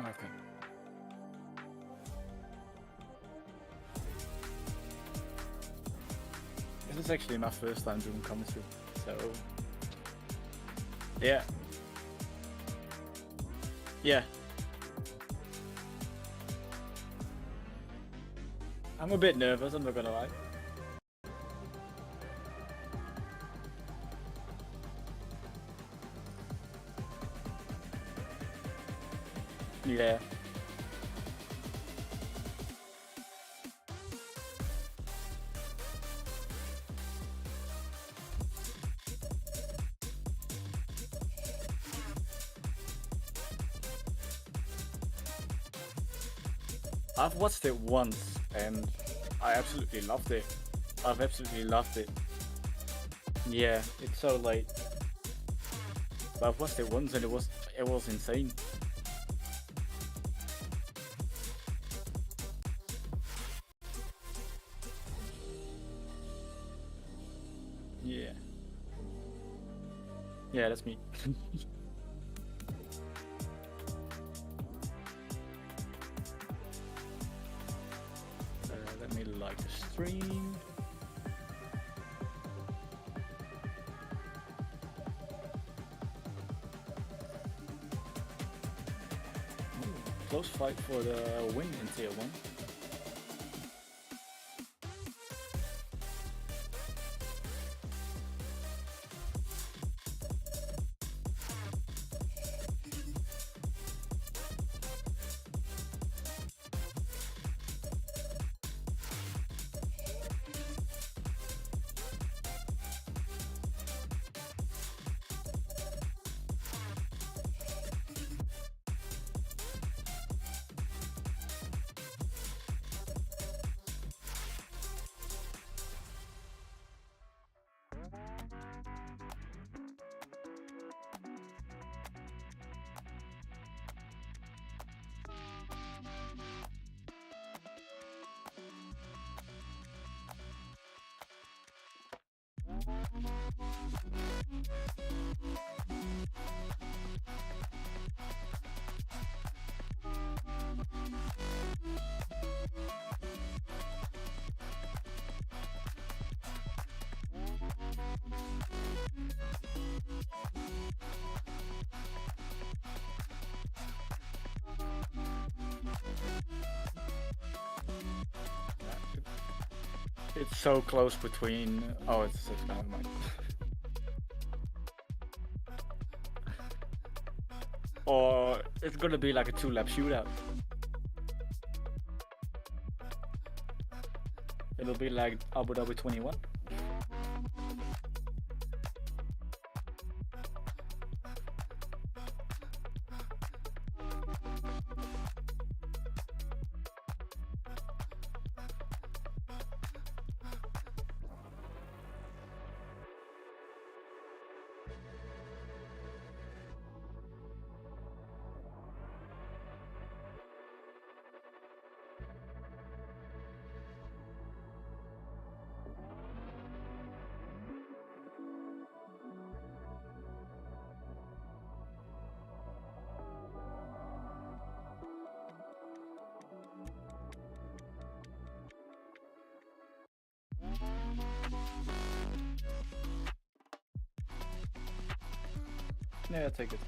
Okay. This is actually my first time doing commentary, so yeah. Yeah. I'm a bit nervous, I'm not gonna lie. Yeah. I've watched it once and I absolutely loved it. I've absolutely loved it. Yeah, it's so late. But I've watched it once and it was insane. Yeah. Yeah, that's me. Let me like the stream. Close fight for the win in tier 1. It's so close between. Oh, it's 6 never mind. Or it's gonna be like a 2-lap shootout. It'll be like Abu Dhabi 21. Yeah, take it.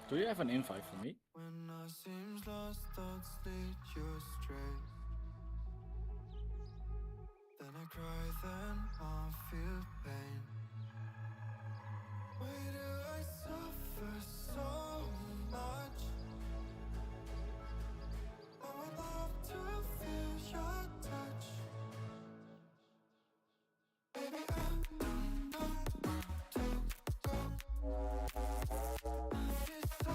Do you have an invite for me? When I seems lost, thoughts lead you astray. Then I cry, then I feel pain. Why do I suffer so much? I would love to feel your touch. Baby, I don't know where to go. I feel so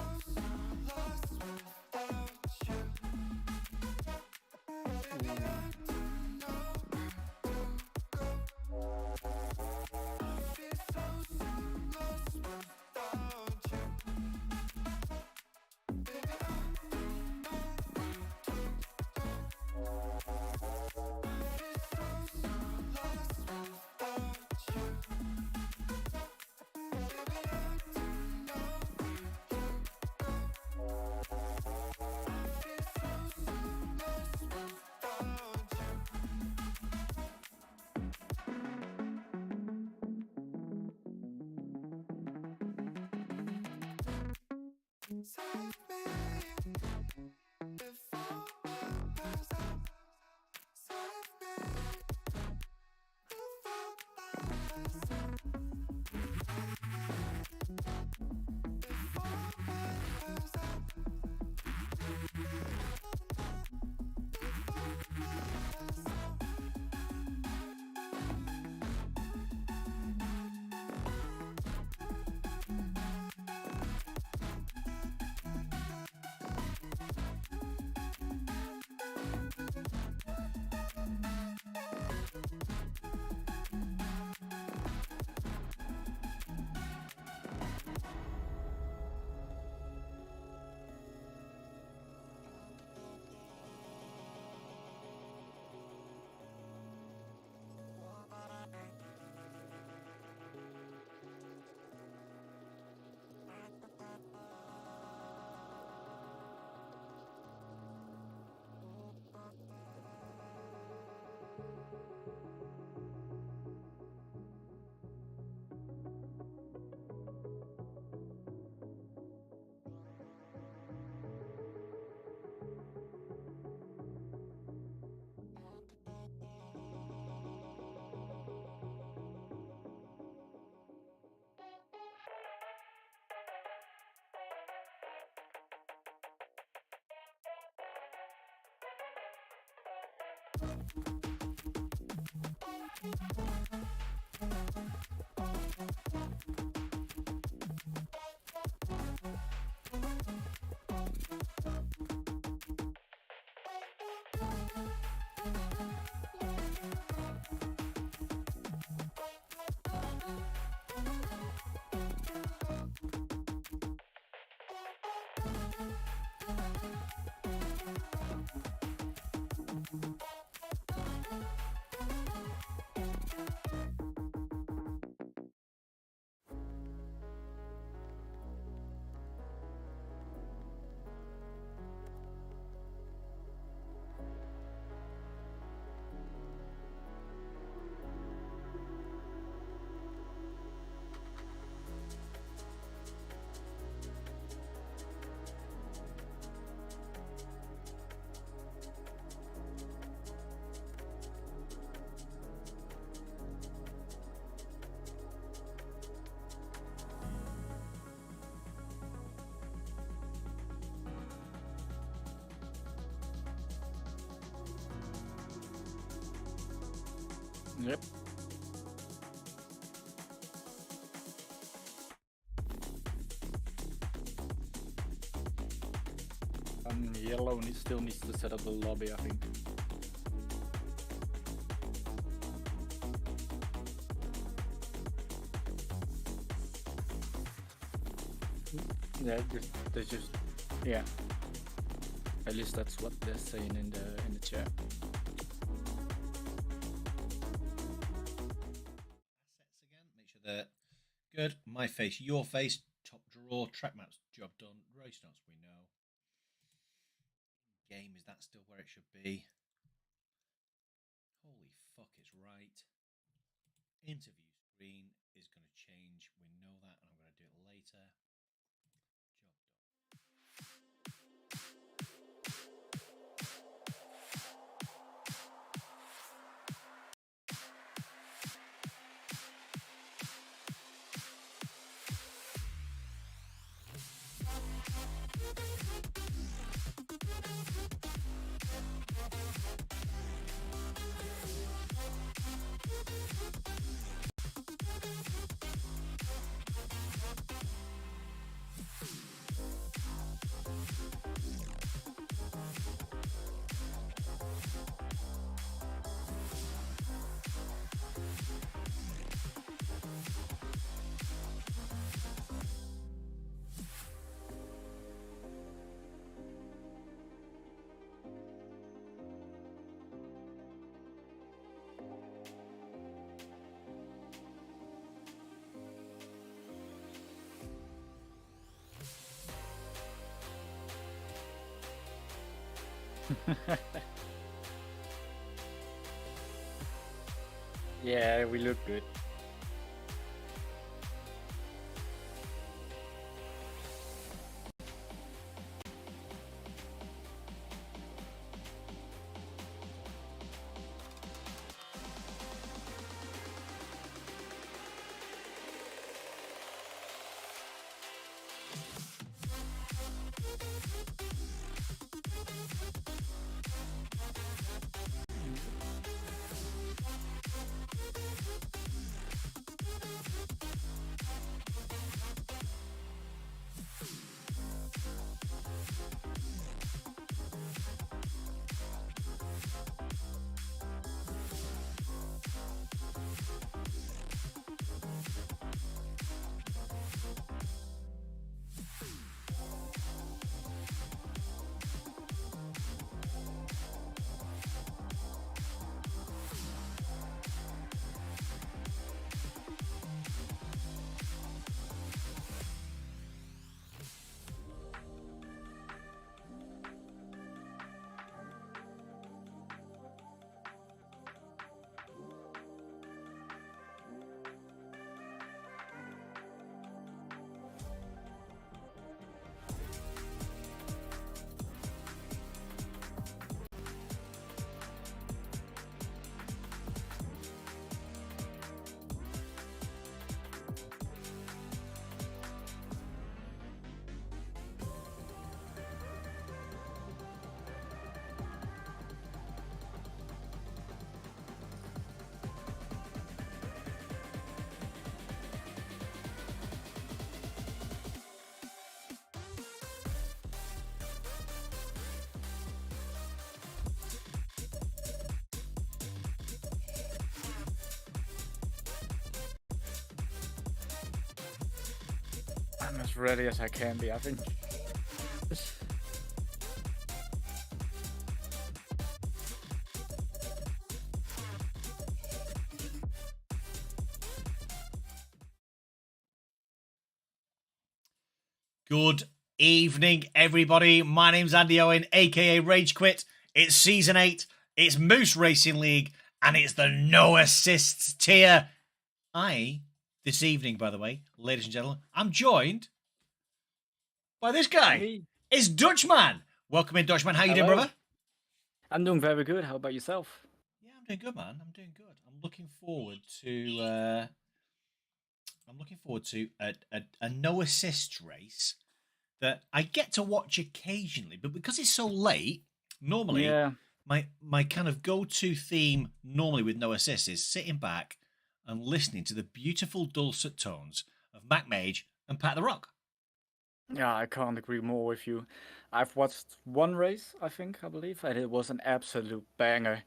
lost without you. Baby, I don't know where to go. I feel so lost without you. Baby, I don't know where to go. I feel so lost without you. Baby, I don't know where you go. I feel so lost without you. Save me before I pass out. Save me before I pass out. Before I pass out. Yep. Yellow still needs to set up the lobby, I think. Yeah, they just, yeah. At least that's what they're saying in the chat. Assets again. Make sure they're good. My face, your face. Top draw. Track maps. Job done. Race notes. We know. Game, is that still where it should be? Holy fuck, it's right. Interview screen is going to change. We know that, and I'm going to do it later. Job done. Yeah, we look good. I'm as ready as I can be, I think. Good evening, everybody. My name's Andy Owen, aka Rage Quit. It's Season 8, it's Moose Racing League, and it's the No Assists tier. This evening, by the way, ladies and gentlemen, I'm joined by this guy. Me. It's Dutchman. Welcome in, Dutchman. How you doing, Hello. brother? I'm doing very good. How about yourself? Yeah, I'm doing good, man. I'm doing good. I'm looking forward to a no assist race that I get to watch occasionally, but because it's so late, normally Yeah. my kind of go-to theme normally with no assists is sitting back and listening to the beautiful dulcet tones of Mac Mage and Pat the Rock. Yeah, I can't agree more with you. I've watched one race, I believe, and it was an absolute banger.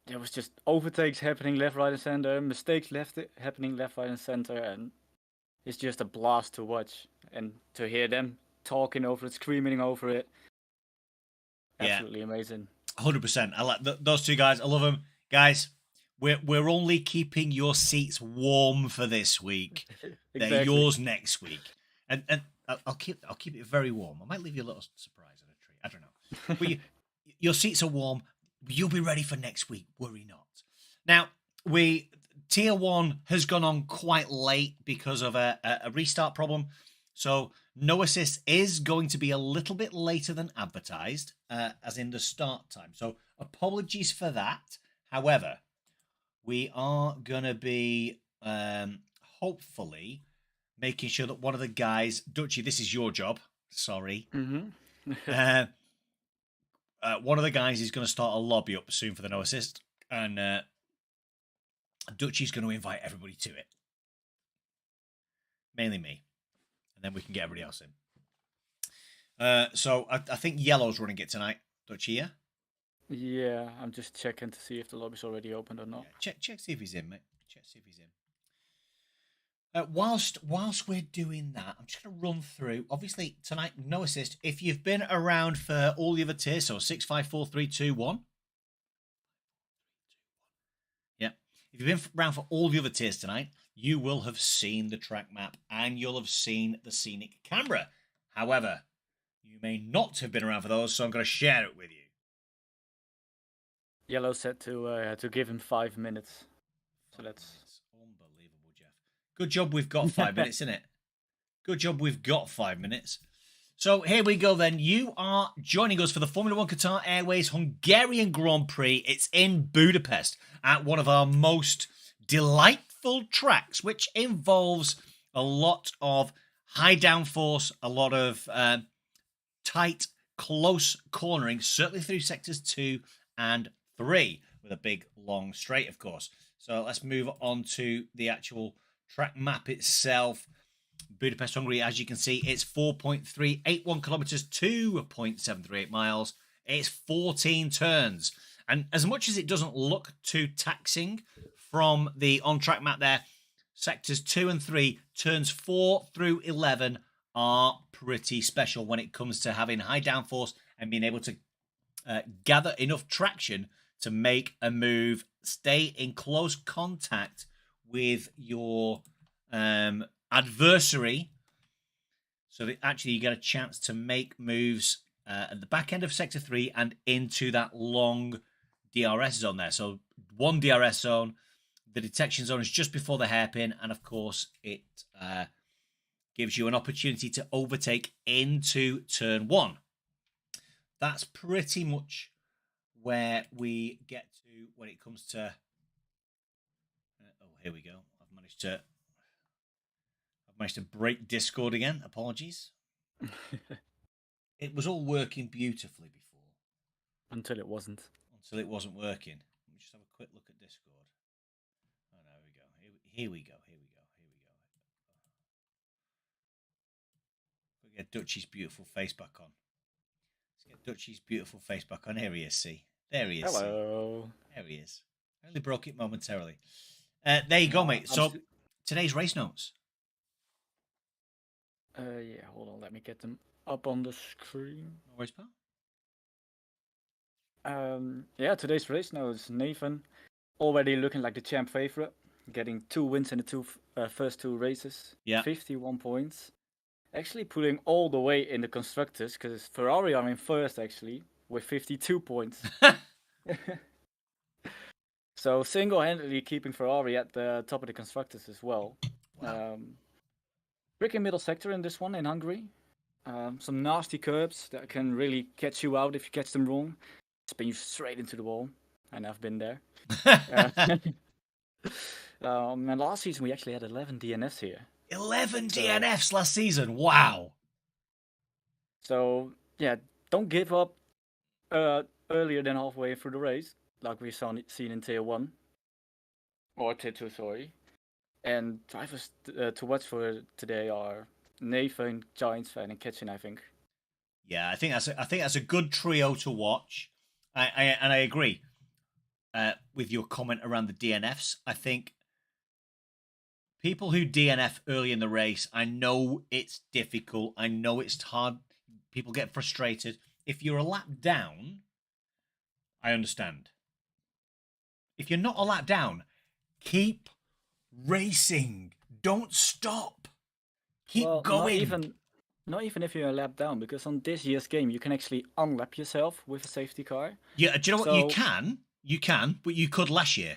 There was just overtakes happening left, right, and center, mistakes happening left, right, and center, and it's just a blast to watch and to hear them talking over it, screaming over it. Absolutely amazing. 100%. I like those two guys. I love them, guys. We're only keeping your seats warm for this week. They're Exactly. yours next week, and I'll keep it very warm. I might leave you a little surprise and a treat. I don't know, but your seats are warm. You'll be ready for next week. Worry not. Now tier 1 has gone on quite late because of a restart problem. So no assist is going to be a little bit later than advertised, as in the start time. So apologies for that. However, we are going to be hopefully making sure that one of the guys, Dutchy, this is your job. Sorry. Mm-hmm. One of the guys is going to start a lobby up soon for the no assist, and Dutchy's going to invite everybody to it. Mainly me. And then we can get everybody else in. So I think Yellow's running it tonight. Dutchy, yeah? Yeah, I'm just checking to see if the lobby's already opened or not. Yeah, check see if he's in, mate. Check see if he's in. Whilst we're doing that, I'm just going to run through. Obviously, tonight, no assist. If you've been around for all the other tiers, so 6, 5, 4, 3, 2, 1. Yeah. If you've been around for all the other tiers tonight, you will have seen the track map and you'll have seen the scenic camera. However, you may not have been around for those, so I'm going to share it with you. Yellow said to give him 5 minutes. So 5 that's minutes. Unbelievable, Jeff. Good job we've got 5 minutes, isn't it? Good job we've got 5 minutes. So here we go then. You are joining us for the Formula One Qatar Airways Hungarian Grand Prix. It's in Budapest at one of our most delightful tracks, which involves a lot of high downforce, a lot of tight, close cornering, certainly through sectors 2 and 3, with a big, long straight, of course. So let's move on to the actual track map itself. Budapest, Hungary, as you can see, it's 4.381 kilometers, 2.738 miles. It's 14 turns. And as much as it doesn't look too taxing from the on-track map there, sectors 2 and 3, turns 4 through 11 are pretty special when it comes to having high downforce and being able to gather enough traction to make a move, stay in close contact with your adversary, so that actually you get a chance to make moves at the back end of sector 3 and into that long DRS zone there. So one DRS zone, the detection zone is just before the hairpin, and of course it gives you an opportunity to overtake into turn 1. That's pretty much where we get to when it comes to oh, here we go. I've managed to break Discord again. Apologies. It was all working beautifully before. until it wasn't. Until it wasn't working. Let me just have a quick look at Discord. Oh, there we go. Here we go. Let's get Dutchy's beautiful face back on. Here he is, see? There he is. Hello. See? There he is. I only broke it momentarily. There you go, mate. So, today's race notes. Yeah, hold on. Let me get them up on the screen. No worries, pal. Yeah, today's race notes. Nathan already looking like the champ favorite, getting 2 wins in the first 2 races. Yeah. 51 points. Actually pulling all the way in the constructors, because Ferrari are in first actually with 52 points. So single-handedly keeping Ferrari at the top of the constructors as well. Wow. Tricky middle sector in this one in Hungary. Some nasty curbs that can really catch you out if you catch them wrong. Spin you straight into the wall. And I've been there. And last season we actually had 11 DNFs here. 11 DNFs last season. Wow. So, yeah, don't give up earlier than halfway through the race, like we've seen in Tier 1. Or Tier 2, sorry. And drivers to watch for today are Nathan, Giants fan, and Kitchen, I think. Yeah, I think that's a good trio to watch. I agree with your comment around the DNFs. I think people who DNF early in the race, I know it's difficult. I know it's hard. People get frustrated. If you're a lap down, I understand. If you're not a lap down, keep racing. Don't stop. Keep going. Not even if you're a lap down, because on this year's game you can actually unlap yourself with a safety car. Yeah, do you know what? You can, but you could last year.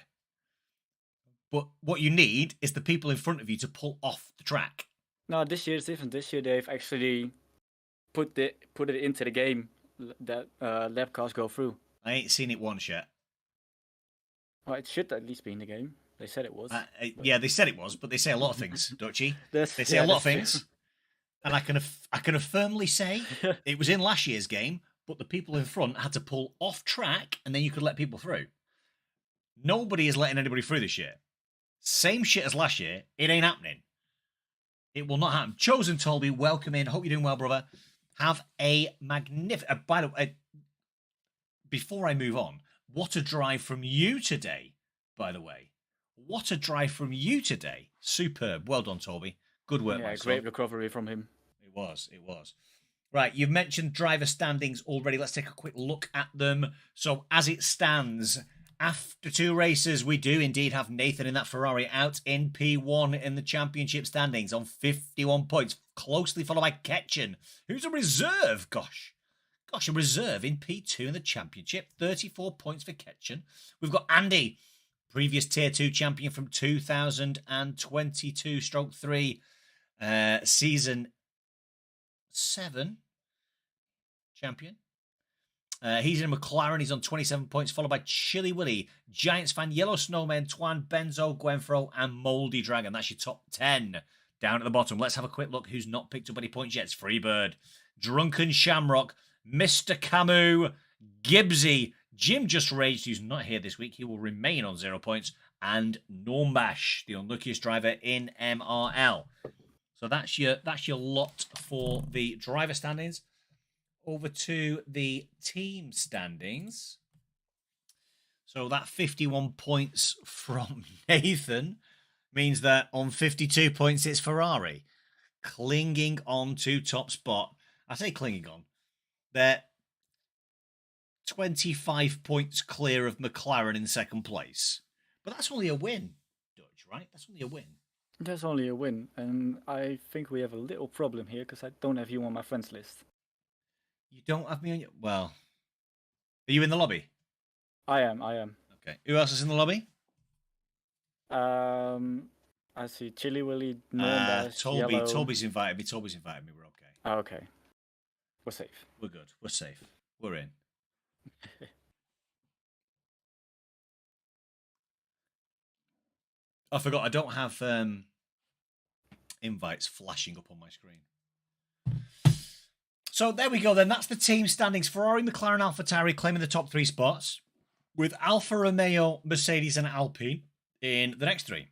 But what you need is the people in front of you to pull off the track. No, this year is different. This year they've actually put it into the game that lap cars go through. I ain't seen it once yet. Well, it should at least be in the game. They said it was. Yeah, they said it was, but they say a lot of things, Dutchy. They say a lot of things. And I can firmly say it was in last year's game, but the people in front had to pull off track and then you could let people through. Nobody is letting anybody through this year. Same shit as last year. It ain't happening. It will not happen. Chosen Tolby, welcome in. Hope you're doing well, brother. Have a magnificent... by the way, before I move on, what a drive from you today, by the way. What a drive from you today. Superb. Well done, Tolby. Good work, yeah, my great son. recovery from him. It was. Right, you've mentioned driver standings already. Let's take a quick look at them. So as it stands, after 2 races, we do indeed have Nathan in that Ferrari out in P1 in the championship standings on 51 points, closely followed by Ketchen, who's a reserve. Gosh, gosh, a reserve in P2 in the championship. 34 points for Ketchen. We've got Andy, previous Tier 2 champion from 2022/3, Season 7 champion. He's in a McLaren. He's on 27 points, followed by Chili Willy, Giants fan, Yellow Snowman, Twan, Benzo, Gwenfro, and Moldy Dragon. That's your top 10. Down at the bottom, let's have a quick look who's not picked up any points yet. It's Freebird, Drunken Shamrock, Mr. Camus, Gibbsy, Jim Just Raged, who's not here this week. He will remain on 0 points. And Normbash, the unluckiest driver in MRL. So that's your lot for the driver standings. Over to the team standings. So that 51 points from Nathan means that on 52 points it's Ferrari. Clinging on to top spot. I say clinging on. They're 25 points clear of McLaren in second place. But that's only a win, Dutch, right? That's only a win. That's only a win. And I think we have a little problem here because I don't have you on my friends list. You don't have me on your... Well, are you in the lobby? I am. Okay. Who else is in the lobby? I see Chili Willy, Normbash, Yellow. Toby's invited me. We're okay. Oh, okay. We're safe. We're good. We're safe. We're in. I forgot. I don't have invites flashing up on my screen. So there we go then. That's the team standings. Ferrari, McLaren, AlphaTauri claiming the top 3 spots, with Alfa Romeo, Mercedes and Alpine in the next 3.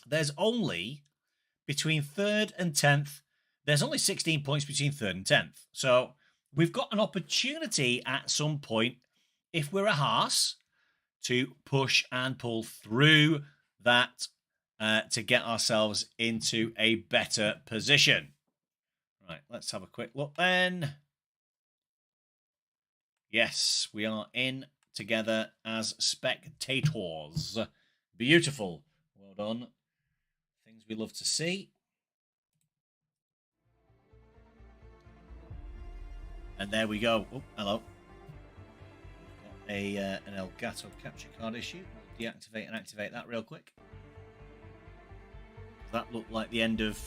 There's only, between 3rd and 10th, there's only 16 points between 3rd and 10th. So we've got an opportunity at some point, if we're a Haas, to push and pull through that to get ourselves into a better position. Right, let's have a quick look then. Yes, we are in together as spectators. Beautiful. Well done. Things we love to see. And there we go. Oh, hello. Got an Elgato capture card issue. We'll deactivate and activate that real quick. That looked like the end of...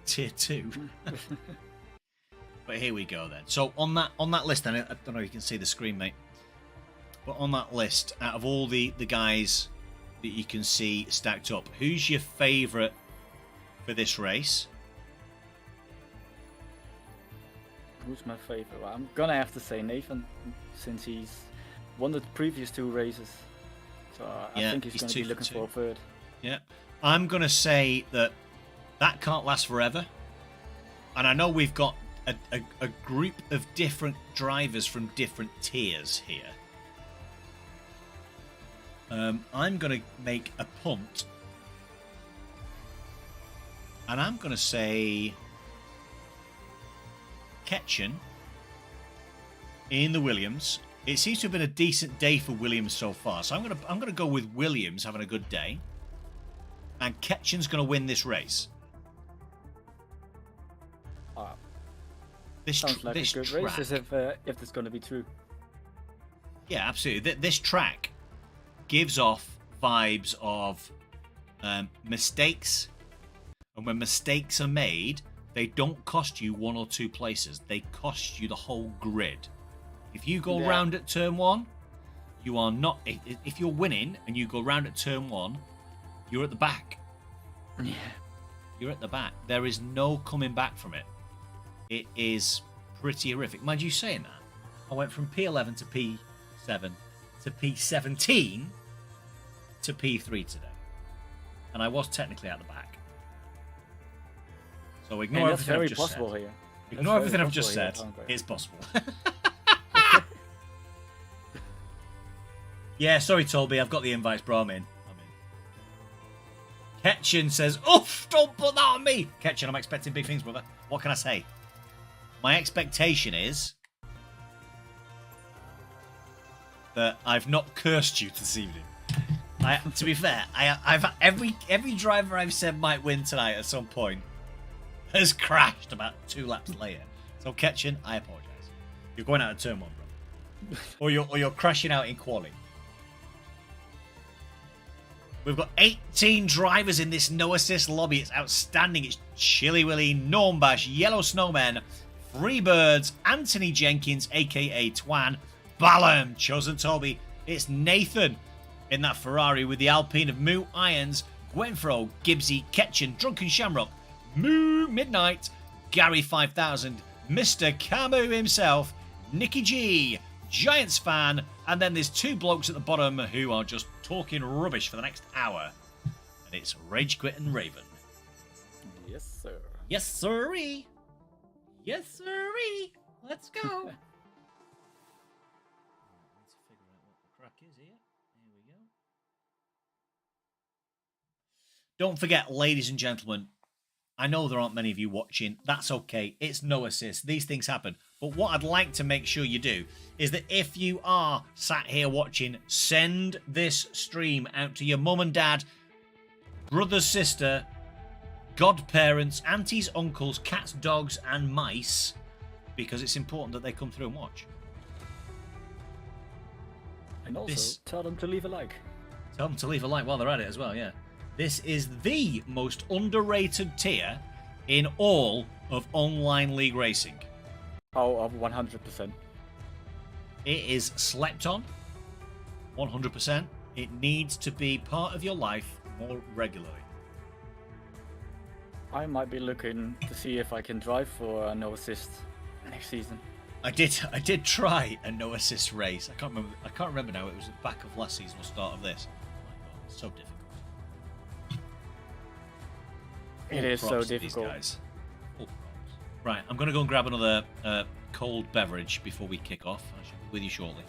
Tier 2. But here we go then. So on that list, then I don't know if you can see the screen, mate. But on that list, out of all the guys that you can see stacked up, who's your favourite for this race? Who's my favourite? Well, I'm gonna have to say Nathan, since he's won the previous 2 races. So I think he's going to be looking for a 3rd. Yeah, I'm gonna say that can't last forever. And I know we've got a group of different drivers from different tiers here. I'm going to make a punt. And I'm going to say Ketchen in the Williams. It seems to have been a decent day for Williams so far. So I'm going to go with Williams having a good day. And Ketchen's going to win this race. Sounds like a good race, if it's going to be true. Yeah, absolutely. This track gives off vibes of mistakes, and when mistakes are made, they don't cost you 1 or 2 places. They cost you the whole grid. If you go round at turn 1, you are not. If you're winning and you go round at turn 1, you're at the back. Yeah, you're at the back. There is no coming back from it. It is pretty horrific. Mind you saying that, I went from P11 to P7 to P17 to P3 today. And I was technically at the back. So ignore everything I've just said. Here. Ignore everything I've just said. It's possible. Yeah, sorry, Toby. I've got the invites, bro. I'm in. Ketchen says, oof, don't put that on me. Ketchen, I'm expecting big things, brother. What can I say? My expectation is that I've not cursed you this evening. To be fair, I've every driver I've said might win tonight at some point has crashed about 2 laps later. So Ketchen, I apologise. You're going out of turn 1, bro. or you're crashing out in quali. We've got 18 drivers in this no assist lobby. It's outstanding. It's Chili Willy, Normbash, Yellow Snowman, Freebirds, Anthony Jenkins, aka Twan, Balam, Chosen Toby. It's Nathan in that Ferrari with the Alpine of Moo Irons, Gwenfro, Gibbsy, Ketchen, Drunken Shamrock, Moo Midnight, Gary 5000, Mr. Camu himself, Nicky G, Giants fan, and then there's 2 blokes at the bottom who are just talking rubbish for the next hour. And it's Rage Quit and Raven. Yes, sir. Yes, sirree. Yes, sirree. Let's go. Let's figure out what the crack is here. Here we go. Don't forget, ladies and gentlemen, I know there aren't many of you watching. That's okay. It's no assist. These things happen. But what I'd like to make sure you do is that if you are sat here watching, send this stream out to your mum and dad, brother, sister, godparents, aunties, uncles, cats, dogs, and mice, because it's important that they come through and watch. And also, tell them to leave a like. Tell them to leave a like while they're at it as well, yeah. This is the most underrated tier in all of online league racing. Oh, 100%. It is slept on, 100%. It needs to be part of your life more regularly. I might be looking to see if I can drive for a no assist next season. I did try a no assist race. I can't remember now. It was the back of last season or start of this. Oh my God, it's so difficult. It is so difficult. Guys. Right, I'm going to go and grab another cold beverage before we kick off. I shall be with you shortly.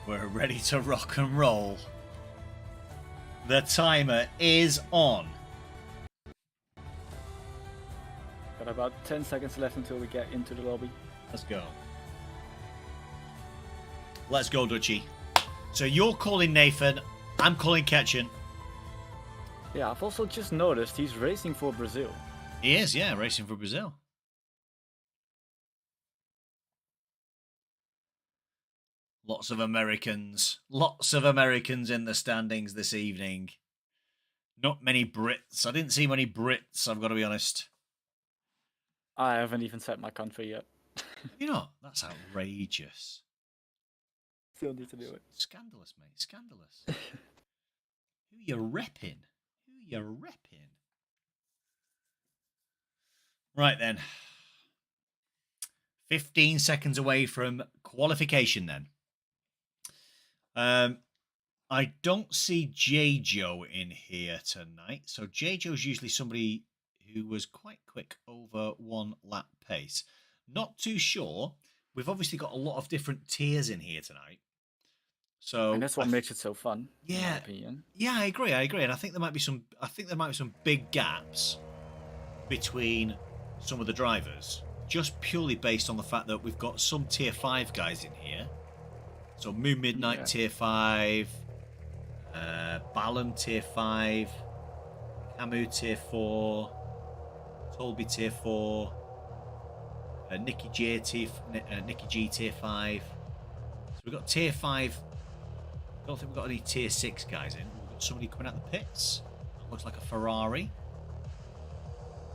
We're ready to rock and roll. The timer is on. Got about 10 seconds left until we get into the lobby. Let's go. Let's go, Dutchie. So you're calling Nathan. I'm calling Ketchen. Yeah, I've also just noticed he's racing for Brazil. He is, yeah, racing for Brazil. Lots of Americans. Lots of Americans in the standings this evening. Not many Brits. I didn't see many Brits, I've got to be honest. I haven't even set my country yet. You know, that's outrageous. Still need to do it. Scandalous, mate. Scandalous. Who you repping? Who you repping? Right then. 15 seconds away from qualification then. I don't see J-Joe in here tonight. So J-Joe's usually somebody who was quite quick over 1 lap pace. Not too sure. We've obviously got a lot of different tiers in here tonight. So and that's what makes it so fun. Yeah. In my opinion. Yeah, I agree. And I think there might be some big gaps between some of the drivers, just purely based on the fact that we've got some tier 5 guys in here. So Moon Midnight tier 5, Balan tier 5, Camu tier 4, Tolby tier 4, Nicky G tier 5. So we've got tier 5. I don't think we've got any tier 6 guys in. We've got somebody coming out the pits. That looks like a Ferrari.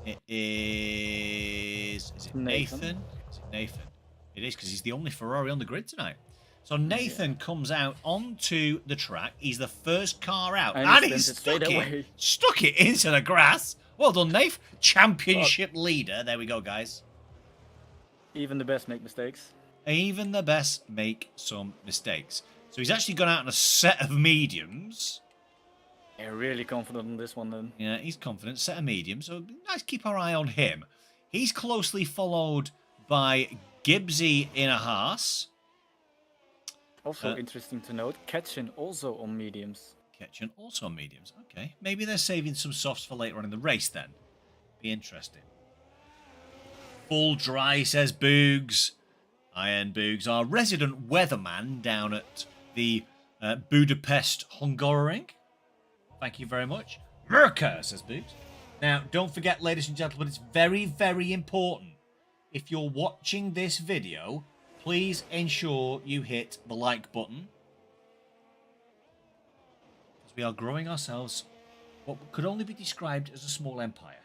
It is. Is it Nathan? Is it Nathan? It is, because he's the only Ferrari on the grid tonight. So Nathan comes out onto the track. He's the first car out. And he's stuck it into the grass. Well done, Nath. Championship leader. There we go, guys. Even the best make mistakes. Even the best make some mistakes. So he's actually gone out on a set of mediums. Yeah, really confident on this one then. Yeah, he's confident. Set of mediums. So nice, keep our eye on him. He's closely followed by Gibbsy in a Haas. Also interesting to note, Ketchen also on mediums. Ketchen also on mediums. Okay, maybe they're saving some softs for later on in the race then. Be interesting. Full dry, says Boogs. Iron Boogs, our resident weatherman down at the Budapest Hungaroring. Thank you very much. Merca, says Boogs. Now, don't forget, ladies and gentlemen, it's very, very important. If you're watching this video, please ensure you hit the like button. Because we are growing ourselves what could only be described as a small empire.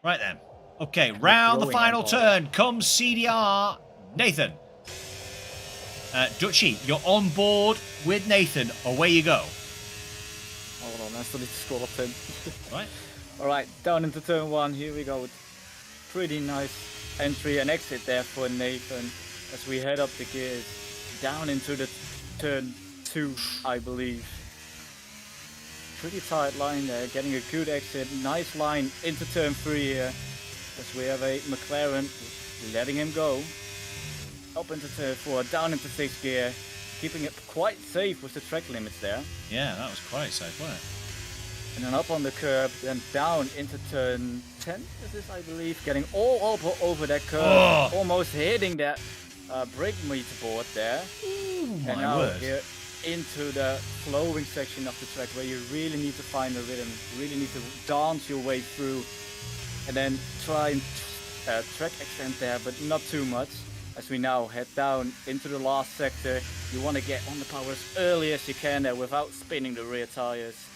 Right then. Okay, round the final turn comes CDR. Nathan. Dutchie, you're on board with Nathan. Away you go. Hold on, I still need to scroll up 10. Right. Alright, down into turn 1. Here we go. Pretty nice entry and exit there for Nathan as we head up the gears down into the turn 2, I believe. Pretty tight line there, getting a good exit. Nice line into turn 3 here as we have a McLaren letting him go. Up into turn 4, down into 6th gear, keeping it quite safe with the track limits there. Yeah, that was quite safe, wasn't it? And then up on the curb, then down into turn 10, is this I believe, getting all over that curve, almost hitting that brake meter board there. Ooh, and my now word. here into the flowing section of the track where you really need to find a rhythm, really need to dance your way through, and then try and track extend there, but not too much. As we now head down into the last sector, you want to get on the power as early as you can there without spinning the rear tires.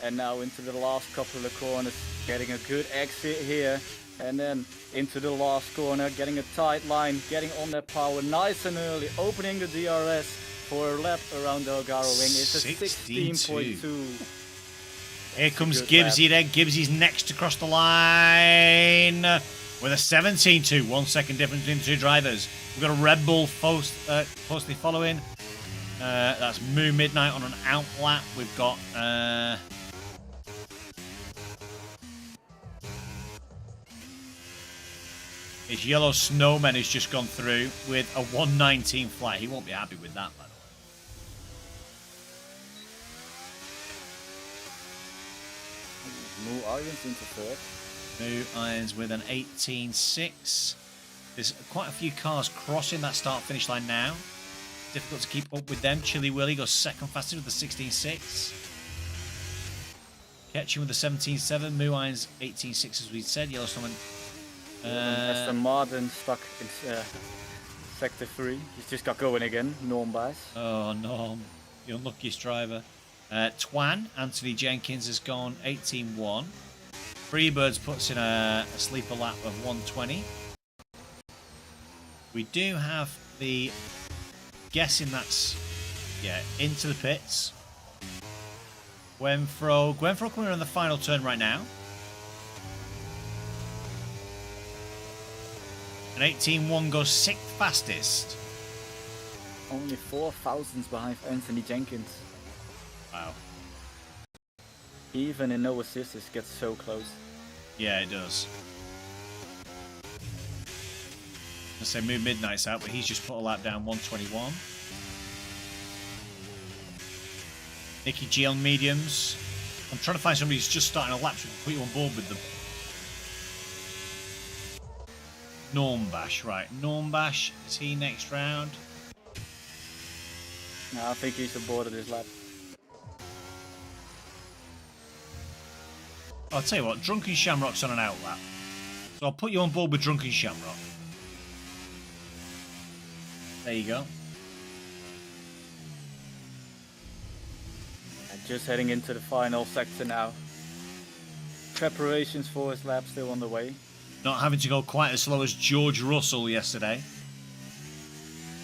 And now into the last couple of corners, getting a good exit here. And then into the last corner, getting a tight line, getting on that power nice and early, opening the DRS for a lap around the Hungaroring. It's a 16.2. Here comes Gibbsy then. Gibbsy's next across the line with a 17.2. 1 second difference between the two drivers. We've got a Red Bull closely following. That's Moo Midnight on an out lap. We've got his Yellow Snowman has just gone through with a 119 flat. He won't be happy with that, by the way. Moo Irons into third. Moo Irons with an 18.6. There's quite a few cars crossing that start-finish line now. Difficult to keep up with them. Chili Willy goes second fastest with the 16.6. Ketchum with the 17.7. Moo Irons 18.6 as we said. Yellow Snowman. Aston Martin stuck in sector 3. He's just got going again. Norm Bass. Oh, Norm. The unluckiest driver. Twan, Anthony Jenkins has gone 18.1. Freebirds puts in a sleeper lap of 120. We do have the guessing that's into the pits. Gwenfro coming on the final turn right now. An 18.1 goes 6th fastest. Only 4 thousandths behind Anthony Jenkins. Wow. Even in No Asissts, it gets so close. Yeah, it does. I say Moon Midnight's out, but he's just put a lap down 121. Nicky G on mediums. I'm trying to find somebody who's just starting a lap so we can put you on board with them. Normbash, right. Normbash, is he next round? No, I think he's aboard of this lap. I'll tell you what, Drunken Shamrock's on an out lap. So I'll put you on board with Drunken Shamrock. There you go. And just heading into the final sector now. Preparations for his lap still on the way. Not having to go quite as slow as George Russell yesterday.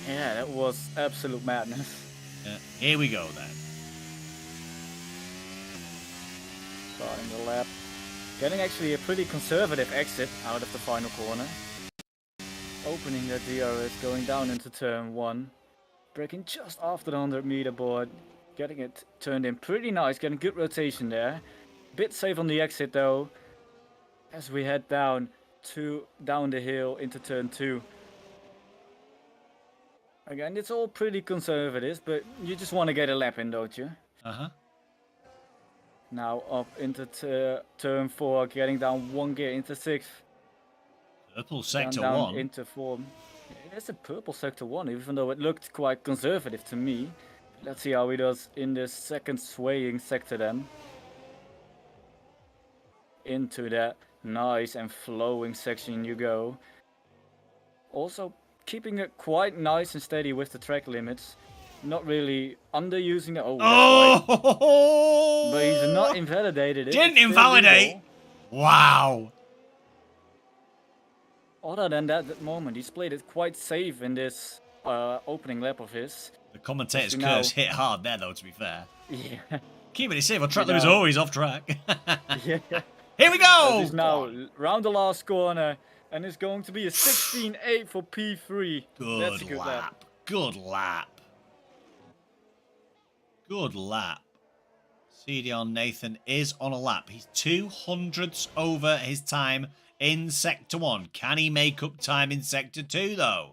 Yeah, that was absolute madness. Here we go then. Starting the lap. Getting actually a pretty conservative exit out of the final corner. Opening the DRS, going down into turn 1. Braking just after the 100 meter board. Getting it turned in pretty nice, getting good rotation there. Bit safe on the exit though. As we head down down the hill into turn 2. Again, it's all pretty conservative, but you just want to get a lap in, don't you? Uh-huh. Now up into turn 4, getting down 1 gear into 6th. Purple sector down 1. into 4. It's a purple sector 1, even though it looked quite conservative to me. Let's see how he does in this second swaying sector then. Into that nice and flowing section you go. Also keeping it quite nice and steady with the track limits. Not really underusing it. Oh, that's right. But he's not invalidated it. Didn't invalidate. Wow. Other than that moment, he's played it quite safe in this opening lap of his. The commentator's curse hit hard there, though, to be fair. Yeah. Keeping it safe on track limits always off track. Yeah. Here we go! He's now round the last corner, and it's going to be a 16.8 for P3. That's a good lap. Good lap. Good lap. CDR Nathan is on a lap. He's 200ths over his time in Sector 1. Can he make up time in Sector 2, though?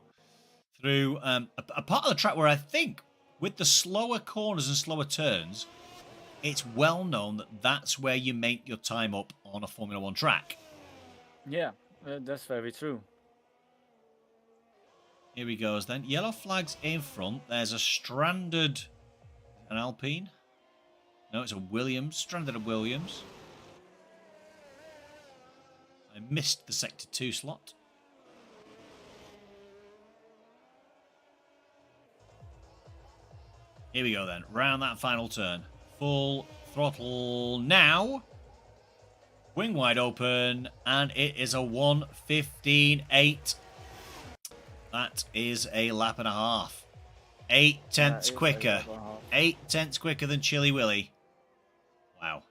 Through a part of the track where I think, with the slower corners and slower turns, it's well known that that's where you make your time up on a Formula 1 track. Yeah, that's very true. Here he goes then. Yellow flags in front. There's a stranded... An Alpine? No, it's a Williams. Stranded at Williams. I missed the Sector 2 slot. Here we go then. Round that final turn. Full throttle now. Wing wide open. And it is a 1:15.8. That is a lap and a half. 8 tenths quicker. 8 tenths quicker than Chilly Willy. Wow.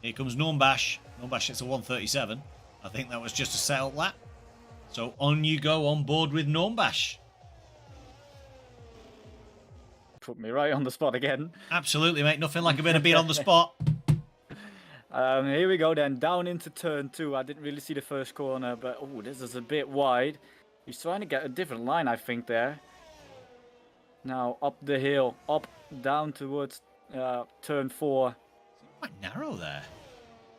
Here comes Normbash. Normbash hits a 1:37. I think that was just a setup lap. So on you go on board with Normbash. Put me right on the spot again. Absolutely, mate. Nothing like a bit of being on the spot. Here we go then. Down into turn 2. I didn't really see the first corner, but oh, this is a bit wide. He's trying to get a different line, I think, there. Now up the hill, up, down towards turn 4. Quite narrow there.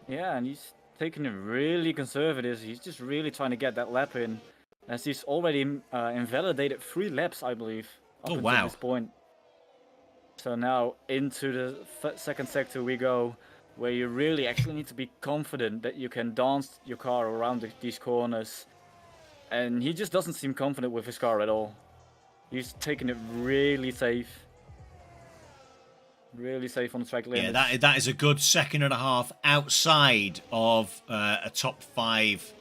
Yeah, and he's taking it really conservative. He's just really trying to get that lap in, as he's already invalidated 3 laps, I believe, up until this point. So now into the second sector we go, where you really actually need to be confident that you can dance your car around these corners. And he just doesn't seem confident with his car at all. He's taking it really safe. Really safe on the track limits. Yeah, that is a good second and a half outside of a top 5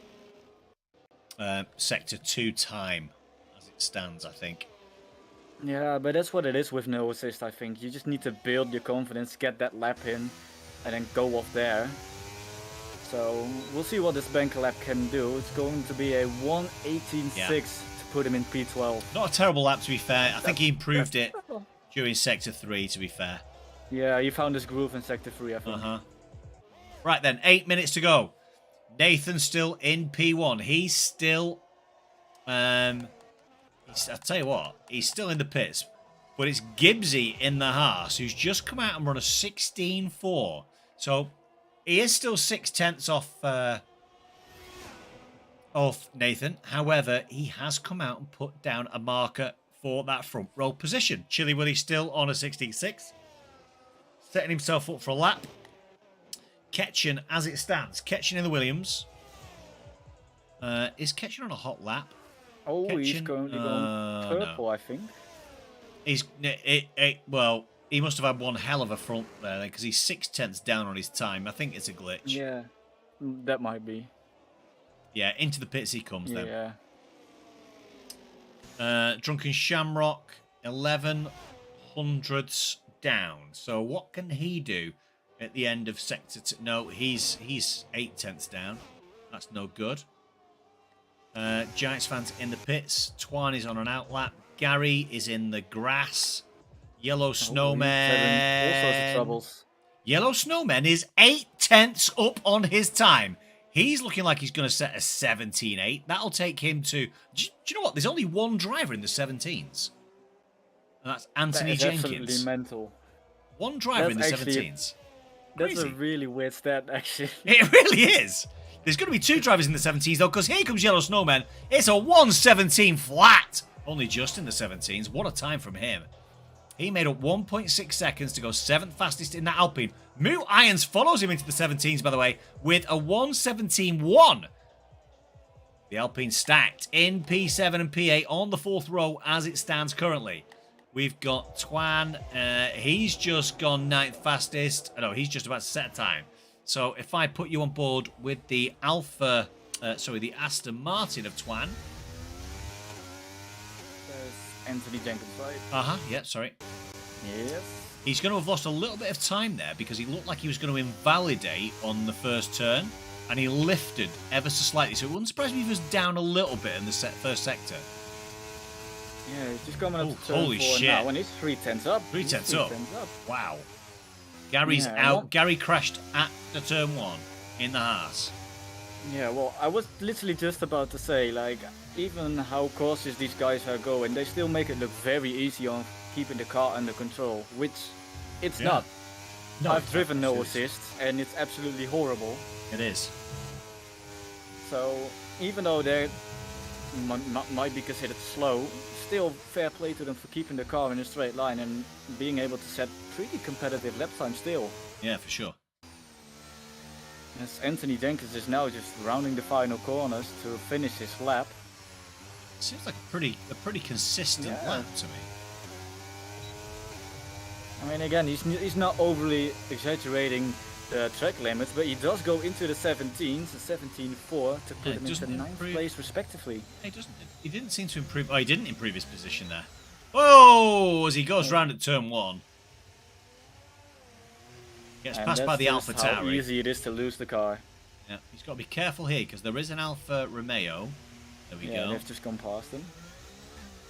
Sector 2 time, as it stands, I think. Yeah, but that's what it is with No Assist, I think. You just need to build your confidence, get that lap in, and then go off there. So we'll see what this bank lap can do. It's going to be a 1:18.6 to put him in P12. Not a terrible lap, to be fair. I think he improved it during Sector 3, to be fair. Yeah, he found his groove in Sector 3, I think. Right then, 8 minutes to go. Nathan's still in P1. He's still... I'll tell you what, he's still in the pits. But it's Gibbsy in the Haas, who's just come out and run a 16.4. So... he is still 6 tenths off Nathan. However, he has come out and put down a marker for that front row position. Chilly Willy still on a 16.6. Setting himself up for a lap. Ketchen, as it stands. Ketchen in the Williams. Is Ketchen on a hot lap? Oh, Ketchen, he's going purple, no. I think. Well... he must have had one hell of a front there, because he's 6 tenths down on his time. I think it's a glitch. Yeah, that might be. Yeah, into the pits he comes then. Yeah. Drunken Shamrock, 11 hundredths down. So what can he do at the end of Sector 2? No, he's 8 tenths down. That's no good. Giants fans in the pits. Twan is on an outlap. Gary is in the grass. Yellow Snowman. All sorts of troubles. Yellow Snowman is 8/10 up on his time. He's looking like he's going to set a 17.8. That'll take him to... Do you know what? There's only one driver in the 17s. And that's Anthony That is Jenkins. absolutely mental. One driver in the That's actually- 17s. That's Crazy. a really weird stat, actually. It really is. There's going to be 2 drivers in the 17s, though, because here comes Yellow Snowman. It's a 1:17 flat. Only just in the 17s. What a time from him. He made up 1.6 seconds to go 7th fastest in that Alpine. Moo Irons follows him into the 17s, by the way, with a 1:17.1. The Alpine stacked in P7 and P8 on the 4th row as it stands currently. We've got Twan. He's just gone 9th fastest. No, he's just about to set a time. So if I put you on board with the the Aston Martin of Twan. Anthony Jenkins, right? Yeah, sorry. Yes. He's going to have lost a little bit of time there because he looked like he was going to invalidate on the first turn, and he lifted ever so slightly. So it wouldn't surprise me if he was down a little bit in the first sector. Yeah, he's just coming up to turn holy 4 shit. now, and he's 3/10 up. 3/10 up. 3/10 up. Wow. Gary's Yeah, out. Gary crashed at the turn 1 in the Haas. Yeah, well, I was literally just about to say, like, even how cautious these guys are going, they still make it look very easy on keeping the car under control, which it's Yeah. not. No, I've driven No it's- Assists, and it's absolutely horrible. It is. So, even though they might be considered slow, still fair play to them for keeping the car in a straight line and being able to set pretty competitive lap time still. Yeah, for sure. As Anthony Jenkins is now just rounding the final corners to finish his lap. Seems like a pretty consistent Yeah. lap to me. I mean, again, he's not overly exaggerating the track limits, but he does go into the 17s, the 17.4, to put it him into doesn't 9th improve. place respectively. He didn't seem to improve. Oh, he didn't improve his position there. Oh, as he goes round at turn 1. Gets And passed by that's the just Alpha how Tauri. easy it is to lose the car. Yeah, he's got to be careful here because there is an Alfa Romeo. There we Yeah, go. they've just gone past him.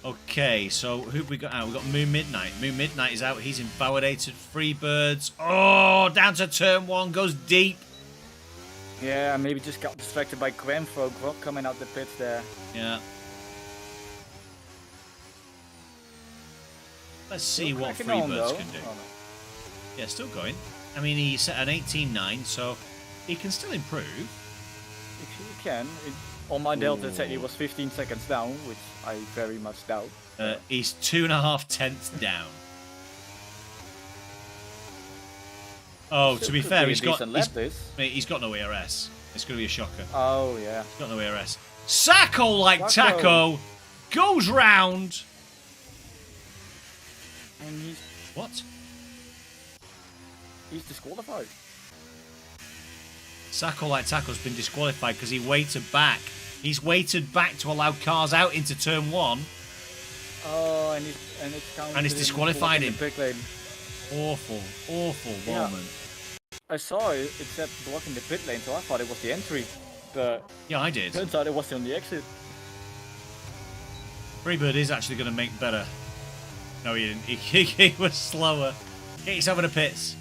Okay, so who have we got out? We've got Moon Midnight. Moon Midnight is out. He's invalidated. Freebirds. Oh, down to turn 1. Goes deep. Yeah, maybe just got distracted by Grenfro coming out the pits there. Yeah. Let's see Still what cracking on, Freebirds though. can do. Oh, no. Yeah, still going. I mean, he set an 18.9, so he can still improve. If you can. On my Delta, it said he was 15 seconds down, which I very much doubt. He's 2.5 tenths down. Oh, Still to be could fair, be a he's got decent lap this. mate, he's got no ERS. It's going to be a shocker. Oh, yeah. He's got no ERS. Sacco like Sacco. taco goes round. And What? he's disqualified. Sacco like taco's been disqualified because he waited back. He's waited back to allow cars out into turn 1. Oh, and it's counted. And it's in disqualified blocking him. the pit lane. Awful Yeah. moment. I saw it said blocking the pit lane, so I thought it was the entry. But Yeah, I did. turns out it was on the exit. Freebird is actually going to make better. No, he didn't. He was slower. He's over the pits.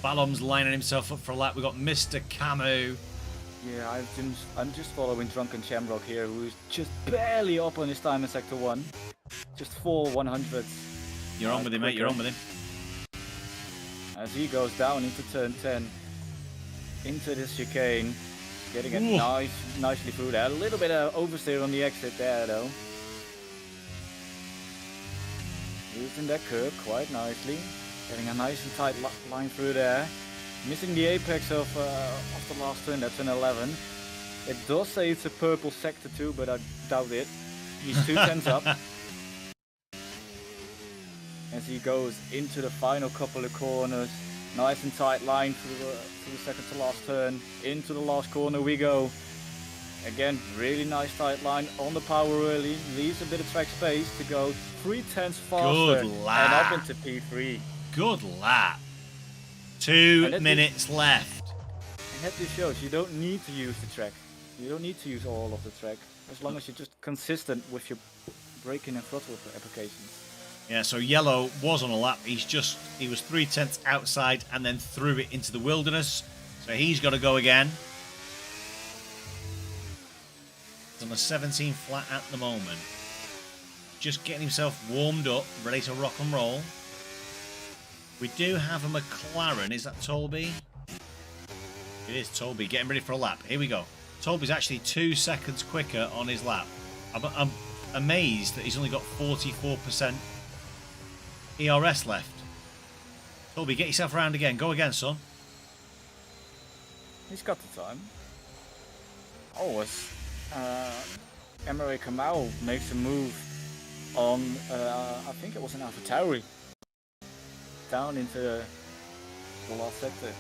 Ballon's lining himself up for a lap. We've got Mr. Camo. Yeah, I'm just following Drunken Shamrock here, who's just barely up on his time in Sector 1. Just 4 100ths. You're on with him, mate. You're on with him. As he goes down into turn 10, into this chicane, getting it Ooh. nicely through there. A little bit of oversteer on the exit there, though. Using that curve quite nicely, getting a nice and tight line through there. Missing the apex of the last turn, that's an 11. It does say it's a purple sector too, but I doubt it. He's 2 tenths up. As he goes into the final couple of corners. Nice and tight line through the second to last turn. Into the last corner we go. Again, really nice tight line on the power early. Leaves a bit of track space to go 3 tenths faster. Good and lap. up into P3. Good lap. 2 And minutes left. And that just shows you don't need to use the track. You don't need to use all of the track. As long as you're just consistent with your braking and throttle applications. Yeah, so yellow was on a lap. He was 3/10 outside and then threw it into the wilderness. So he's got to go again. He's on a 17 flat at the moment. Just getting himself warmed up, ready to rock and roll. We do have a McLaren. Is that Tolby? It is Tolby. Getting ready for a lap. Here we go. Tolby's actually 2 seconds quicker on his lap. I'm amazed that he's only got 44% ERS left. Tolby, get yourself around again. Go again, son. He's got the time. Oh, as MRL Kamau makes a move on, I think it was an AlphaTauri. Down into the last sector.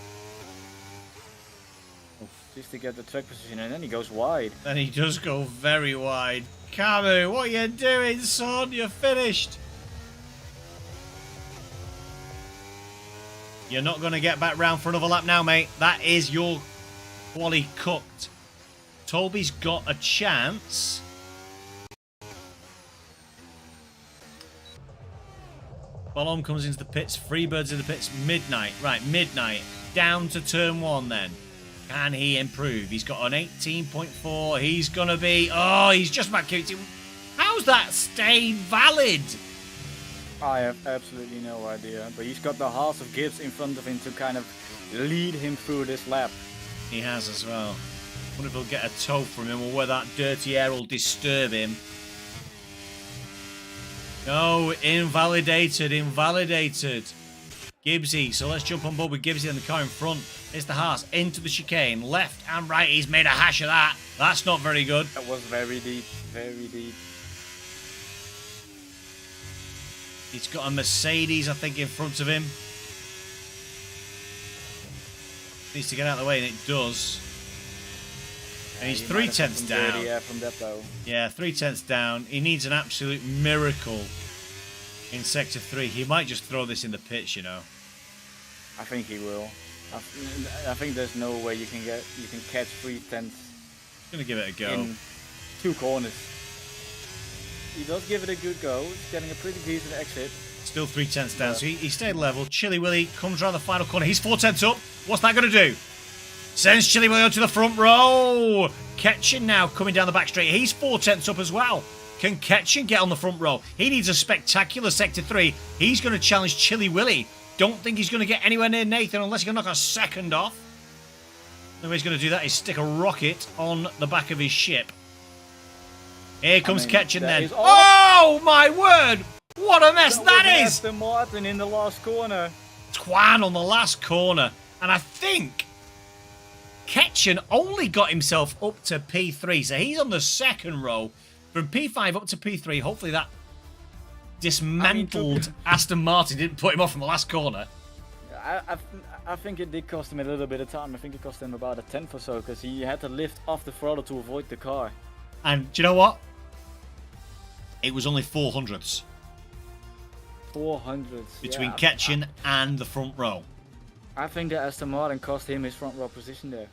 Just to get the track position, and then he goes wide. And he does go very wide. Camu, what are you doing, son? You're finished. You're not going to get back round for another lap now, mate. That is your quali cooked. Tolby's got a chance. Ballon comes into the pits. Freebird's in the pits. Midnight. Right, Midnight. Down to turn 1 then. Can he improve? He's got an 18.4. He's going to be... Oh, he's just about keeping... How's that stayed valid? I have absolutely no idea. But he's got the Haas of Gibbs in front of him to kind of lead him through this lap. He has as well. I wonder if he'll get a tow from him or whether that dirty air will disturb him. No, invalidated. Gibbsy, so let's jump on board with Gibbsy and the car in front. It's the Haas into the chicane, left and right. He's made a hash of that. That's not very good. That was very deep, very deep. He's got a Mercedes, I think, in front of him. Needs to get out of the way, and it does. And he's 3/10 down. Yeah, from that though. Yeah, 3/10 down. He needs an absolute miracle in Sector 3. He might just throw this in the pits, you know. I think he will. I think there's no way you can catch 3/10. Gonna give it a go. In 2 corners. He does give it a good go. He's getting a pretty decent exit. Still 3/10 down, so he stayed level. Chilly Willy comes around the final corner. He's 4/10 up. What's that going to do? Sends Chilly Willy onto the front row. Ketchen now coming down the back straight. He's 4/10 up as well. Can Ketchen get on the front row? He needs a spectacular Sector 3. He's going to challenge Chilly Willy. Don't think he's going to get anywhere near Nathan unless he can knock a second off. The way he's going to do that is stick a rocket on the back of his ship. Here comes Ketchen then. Oh my word! What a mess that is! Aston Martin in the last corner. Twan on the last corner. And I think Ketchen only got himself up to P3. So he's on the second row. From P5 up to P3. Hopefully that dismantled Aston Martin didn't put him off from the last corner. I think it did cost him a little bit of time. I think it cost him about a 10th or so because he had to lift off the throttle to avoid the car. And do you know what? It was only 400ths. 400ths. Between Ketchen and the front row. I think that Aston Martin cost him his front row position there.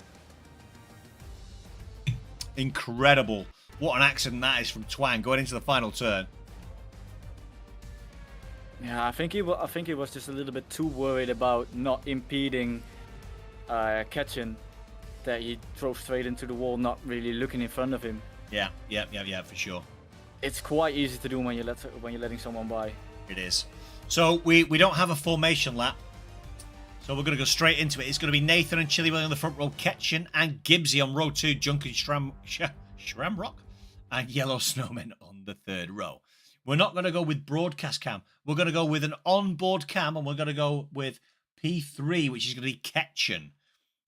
Incredible. What an accident that is from Twang going into the final turn. Yeah, I think he was just a little bit too worried about not impeding Ketchen that he drove straight into the wall, not really looking in front of him. Yeah, for sure. It's quite easy to do when you're letting someone by. It is. So we don't have a formation lap. So we're going to go straight into it. It's going to be Nathan and Chilly Willy on the front row, Ketchen and Gibbsy on row 2, Junkin Shramrock and Yellow Snowman on the third row. We're not going to go with broadcast cam. We're going to go with an onboard cam, and we're going to go with P3, which is going to be Ketchen.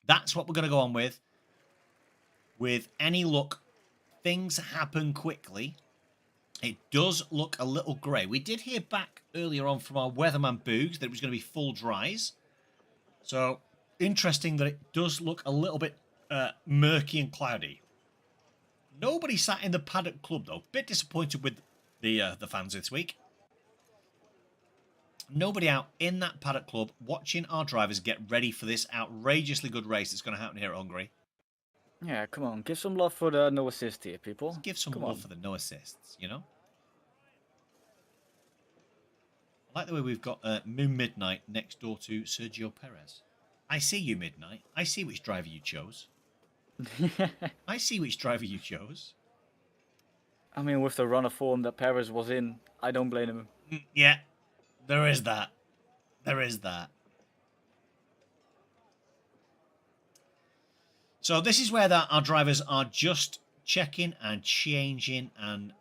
That's what we're going to go on with. With any luck, things happen quickly. It does look a little grey. We did hear back earlier on from our weatherman Boogs that it was going to be full dries. So, interesting that it does look a little bit murky and cloudy. Nobody sat in the paddock club, though. Bit disappointed with the fans this week. Nobody out in that paddock club watching our drivers get ready for this outrageously good race that's going to happen here at Hungary. Yeah, come on. Give some love for the No Assist here, people. Let's give some love for the No Assists, you know? I like the way we've got Moon Midnight next door to Sergio Perez. I see you, Midnight. I see which driver you chose. I see which driver you chose. I mean, with the run of form that Perez was in, I don't blame him. Yeah, there is that. There is that. So this is where our drivers are just checking and changing and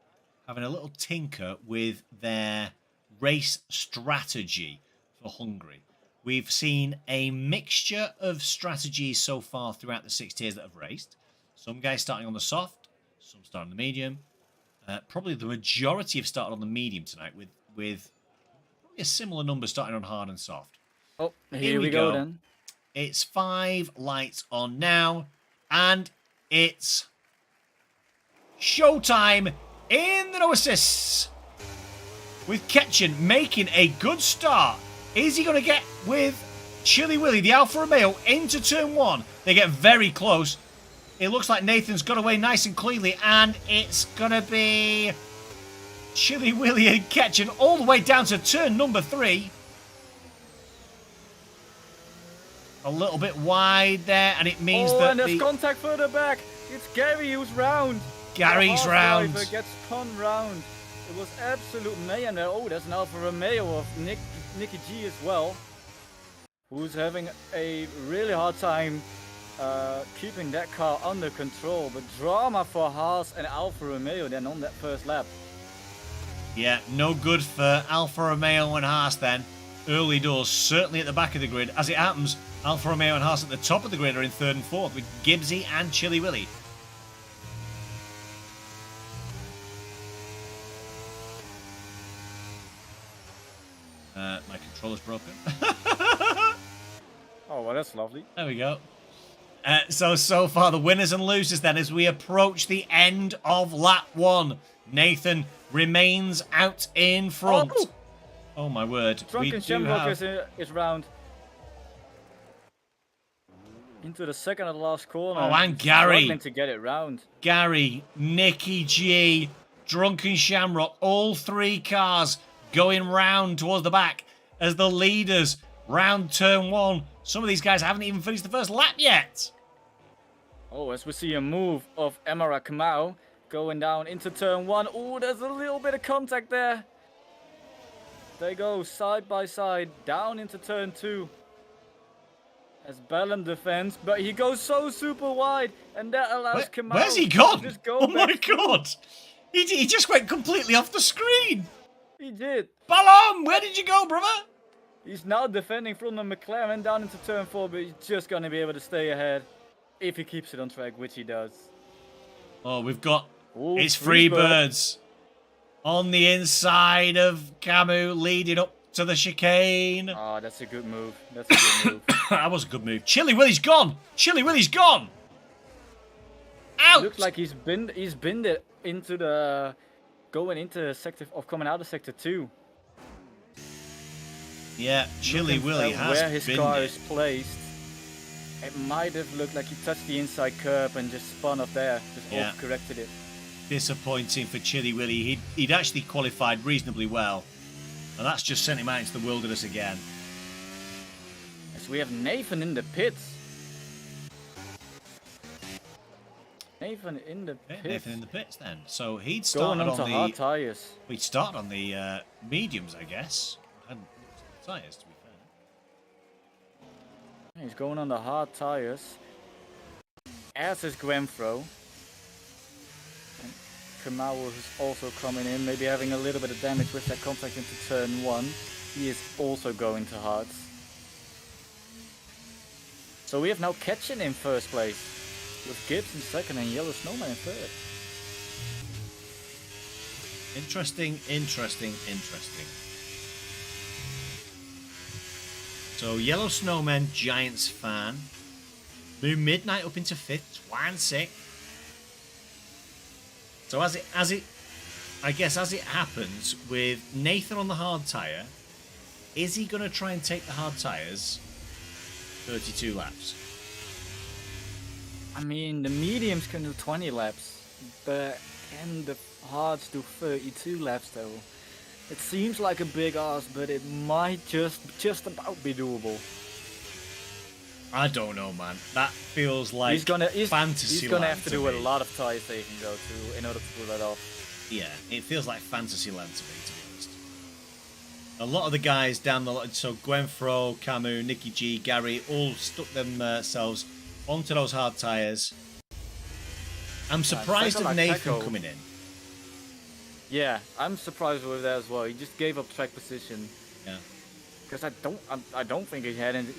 having a little tinker with their race strategy for Hungary. We've seen a mixture of strategies so far throughout the 6 tiers that have raced. Some guys starting on the soft, some starting on the medium. Probably the majority have started on the medium tonight with probably a similar number starting on hard and soft. Oh, here we go then. It's 5 lights on now, and it's showtime in the No Assists. With Ketchen making a good start. Is he going to get with Chili Willy, the Alfa Romeo, into turn 1? They get very close. It looks like Nathan's got away nice and cleanly, and it's going to be Chili Willy and Ketchen all the way down to turn number 3. A little bit wide there, and it means that and there's contact further back. It's Gary who's round. Gary's round. The gets spun round. It was absolute mayhem there. Oh, there's an Alfa Romeo of Nicky G as well, who's having a really hard time keeping that car under control. But drama for Haas and Alfa Romeo then on that first lap. Yeah, no good for Alfa Romeo and Haas then. Early doors, certainly at the back of the grid. As it happens, Alfa Romeo and Haas at the top of the grid are in 3rd and 4th with Gibbsy and Chili Willy. My controller's broken. Oh, well, that's lovely. There we go. So far, the winners and losers then as we approach the end of lap 1. Nathan remains out in front. Oh my word. Drunken Shamrock is round. Into the second and last corner. Oh, and Gary. Struggling to get it round. Gary, Nicky G, Drunken Shamrock, all 3 cars going round towards the back as the leaders round turn 1. Some of these guys haven't even finished the first lap yet. Oh, as we see a move of MRL Kamau going down into turn 1. Oh, there's a little bit of contact there. They go side by side down into turn 2. As Bellum defends, but he goes so super wide, and that allows Kamau. Where's he gone? To just go oh my god! He just went completely off the screen. He did. Ballon, where did you go, brother? He's now defending from the McLaren down into turn 4, but he's just going to be able to stay ahead if he keeps it on track, which he does. Oh, we've got it's Freebirds on the inside of Camus, leading up to the chicane. Oh, that's a good move. That's a good move. That was a good move. Chili Willy's gone. Chili Willy's gone. Out. Looks like he's been it into the going into sector of coming out of sector 2. Yeah, Chili Willy has where his car is placed. It might have looked like he touched the inside curb and just spun off there. Just overcorrected it. Disappointing for Chili Willy. He'd actually qualified reasonably well. And that's just sent him out into the wilderness again. As we have Nathan in the pits. Nathan in the pits. Nathan in the pits then. So he'd started on the hard tyres. He'd started on the mediums, I guess. And tyres, to be fair. He's going on the hard tyres. As is Gwenfro. Kamau is also coming in, maybe having a little bit of damage with that contact into turn 1. He is also going to hards. So we have now Ketchen in first place, with Gibbs in second and Yellow Snowman in third. Interesting. So Yellow Snowman, Giants fan. Moon Midnight up into 5th, Twan 6th. So as it happens with Nathan on the hard tyre, is he going to try and take the hard tyres 32 laps? I mean, the mediums can do 20 laps, but can the hards do 32 laps though? It seems like a big ask, but it might just about be doable. I don't know, man. That feels like He's gonna fantasy have to do a me. lot of tie saving though in order to pull that off. Yeah, it feels like fantasy land to me, to be honest. A lot of the guys down the line, so Gwenfro, Camu, Nicky G, Gary, all stuck themselves onto those hard tyres. I'm surprised of Nathan coming in. Yeah, I'm surprised with that as well. He just gave up track position. Yeah. Because I don't think he had any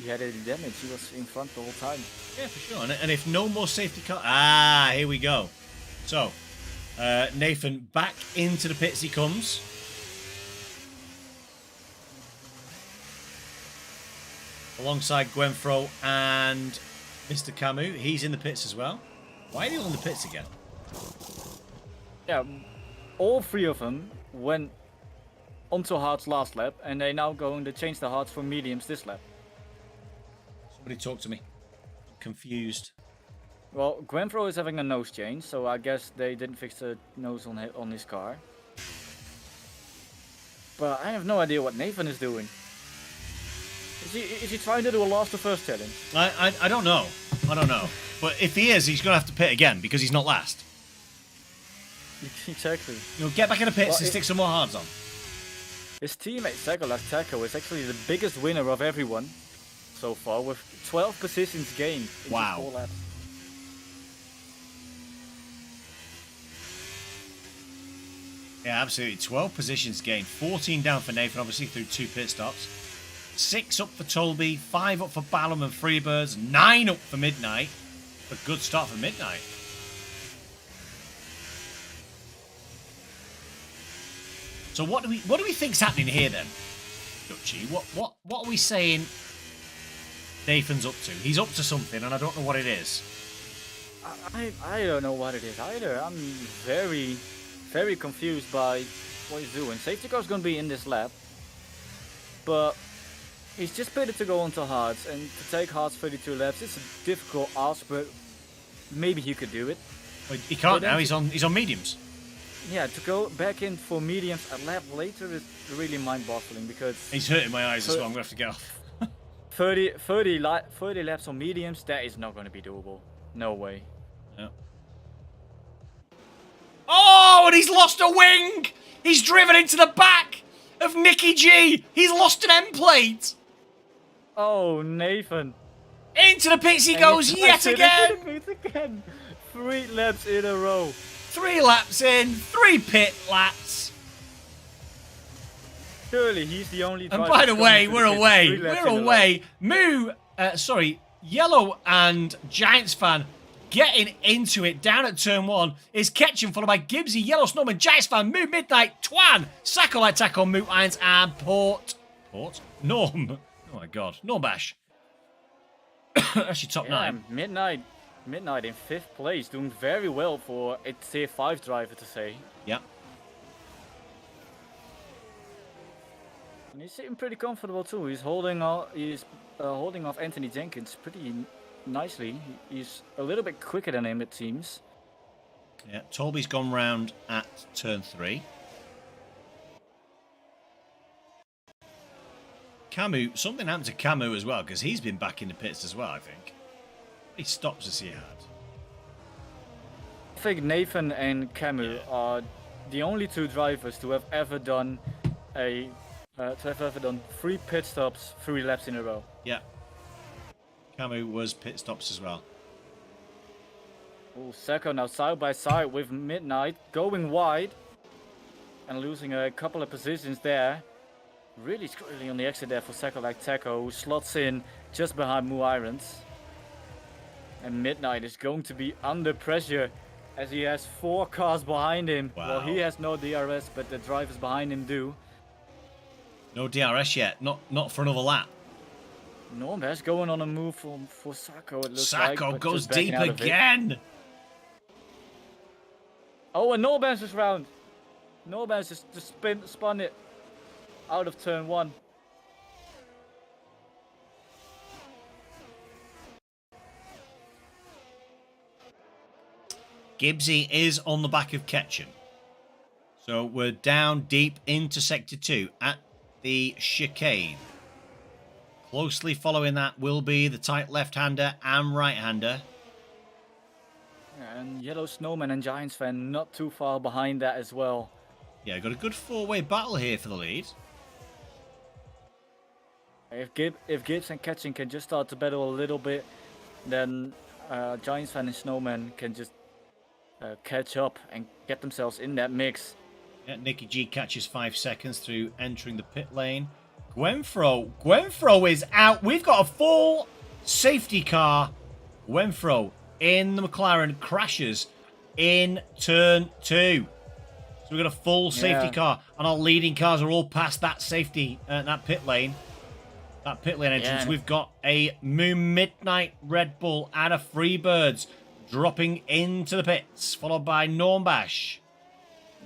damage. He was in front the whole time. Yeah, for sure. And if no more safety car, here we go. So, Nathan back into the pits he comes. Alongside Gwenfro and Mr. Camu. He's in the pits as well. Why are they all in the pits again? Yeah, all three of them went onto hards last lap, and they're now going to change the hards for mediums this lap. Somebody talk to me. I'm confused. Well, Gwenfro is having a nose change, so I guess they didn't fix the nose on his car. But I have no idea what Nathan is doing. Is he trying to do a last to first challenge? I don't know. I don't know. But if he is, he's going to have to pit again because he's not last. Exactly. Get back in the pits and stick some more hards on. His teammate Sagola Taco is actually the biggest winner of everyone so far, with 12 positions gained in Wow. just 4 laps. Yeah, absolutely. 12 positions gained. 14 down for Nathan, obviously, through 2 pit stops. 6 up for Tolby, 5 up for Ballum and Freebirds, 9 up for Midnight. A good start for Midnight. So what do we think's happening here then, Dutchy? What are we saying Nathan's up to? He's up to something, and I don't know what it is. I don't know what it is either. I'm very, very confused by what he's doing. Safety car's gonna be in this lap, but he's just pitted to go onto hards, and to take hards 32 laps, it's a difficult ask, but maybe he could do it. Well, he can't now. He's on mediums. Yeah, to go back in for mediums a lap later is really mind-boggling because He's hurting my eyes as well. I'm gonna have to get off. 30 laps on mediums, that is not going to be doable. No way. Yeah. Oh, and he's lost a wing! He's driven into the back of Nicky G! He's lost an end plate! Oh, Nathan. Into the pits he goes yet again! 3 laps in a row. 3 laps in, 3 pit laps. Surely he's the only driver. And by the way, to we're the pits away. 3 laps We're in a away. Yellow and Giants fan getting into it down at turn 1 is Ketchum, followed by Gibbsy, Yellow Snowman, Giants fan, Moo, Midnight, Twan, Sakolite Tackle, Moot Irons, and Norm. Oh my god, Norbash. Actually top 9. Midnight in 5th place, doing very well for a tier 5 driver to say. Yeah. And he's sitting pretty comfortable too. He's holding off Anthony Jenkins pretty nicely. He's a little bit quicker than him, it seems. Yeah, Tolby's gone round at turn 3. Camu, something happened to Camu as well, because he's been back in the pits as well, I think. He stops as he had. I think Nathan and Camu are the only 2 drivers to have ever done 3 pit stops 3 laps in a row. Yeah. Camu was pit stops as well. Oh, Sacco now side by side with Midnight, going wide and losing a couple of positions there. Really screwing on the exit there for Sacco like Taco, who slots in just behind Moo Irons. And Midnight is going to be under pressure as he has 4 cars behind him. Wow. Well, he has no DRS, but the drivers behind him do. No DRS yet, not for another lap. Norbash going on a move for Sacco, it looks like. Sacco but goes just backing deep out of it. again. Oh, and Norbash is round. Norbash just spun it out of turn 1. Gibbsy is on the back of Ketchum. So we're down deep into Sector 2 at the chicane. Closely following that will be the tight left-hander and right-hander. And Yellow Snowman and Giants fan not too far behind that as well. Yeah, got a good four-way battle here for the lead. If Gibbs and Ketchin can just start to battle a little bit, then Giants fan and Snowman can just catch up and get themselves in that mix. Yeah, Nicky G catches 5 seconds through entering the pit lane. Gwenfro is out. We've got a full safety car. Gwenfro in the McLaren crashes in turn 2. So we've got a full safety car, and our leading cars are all past that safety, that pit lane. That pit lane entrance. Yeah. We've got a Moon Midnight Red Bull and a Freebirds dropping into the pits, followed by Normbash.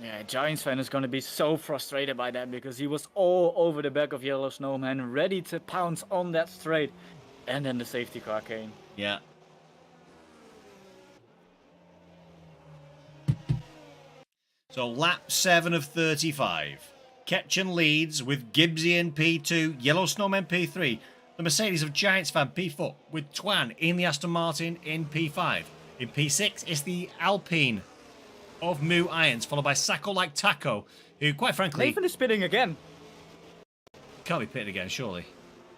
Yeah, Giants fan is going to be so frustrated by that because he was all over the back of Yellow Snowman, ready to pounce on that straight, and then the safety car came. Yeah. So lap 7 of 35. Ketchen leads with Gibbsy in P2, Yellow Snowman P3. The Mercedes of Giants fan P4 with Twan in the Aston Martin in P5. In P6 is the Alpine of Moo Irons, followed by Sacco Like Taco, who quite frankly... Nathan is spitting again. Can't be pitted again, surely.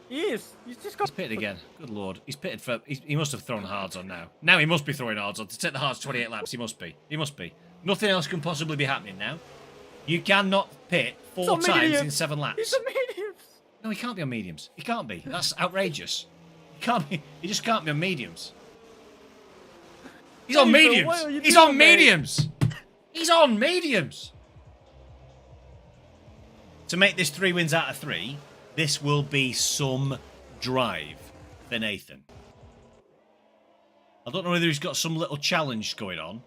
He is. He's just got... He's pitted again. Good lord. He's pitted for... He must have thrown hards on now. Now he must be throwing hards on. To take the hards 28 laps, he must be. He must be. Nothing else can possibly be happening now. You cannot pit 4 times in 7 laps. He's on mediums. No, he can't be on mediums. He can't be. That's outrageous. He can't be. He just can't be on mediums. He's on mediums. He's on mediums. He's on mediums. To make this 3 wins out of 3, this will be some drive for Nathan. I don't know whether he's got some little challenge going on.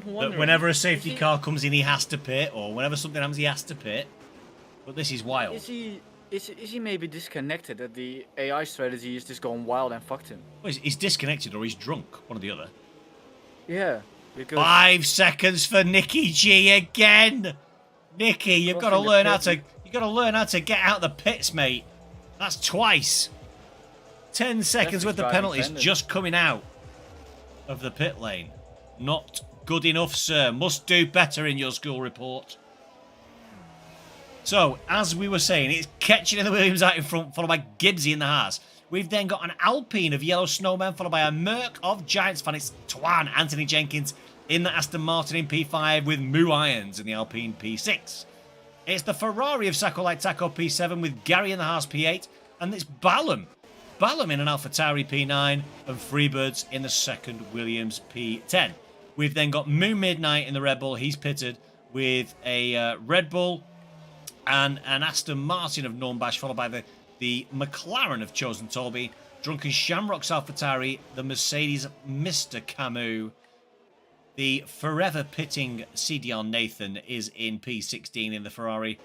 That whenever a safety car comes in, he has to pit, or whenever something happens, he has to pit. But this is wild. Is he maybe disconnected that the AI strategy is just going wild and fucked him? Well, he's disconnected or he's drunk, one or the other. Yeah, because 5 seconds for Nicky G again. Nicky, you've got to learn how to get out of the pits, mate. That's twice. 10 seconds worth of penalties just coming out of the pit lane. Not good enough, sir. Must do better in your school report. So, as we were saying, it's Ketchen in the Williams out in front, followed by Gibbsy in the Haas. We've then got an Alpine of Yellow Snowman, followed by a Merc of Giants fan. It's Twan, Anthony Jenkins in the Aston Martin in P5 with Moo Irons in the Alpine P6. It's the Ferrari of Sacco Like Taco P7 with Gary in the Haas P8. And it's Ballum in an AlphaTauri P9 and Freebirds in the second Williams P10. We've then got Moo Midnight in the Red Bull. He's pitted with a Red Bull and an Aston Martin of Normbash, followed by the McLaren of Chosen Tolby, Drunken Shamrock's AlphaTauri, the Mercedes Mr. Camus. The forever pitting CDR Nathan is in P16 in the Ferrari.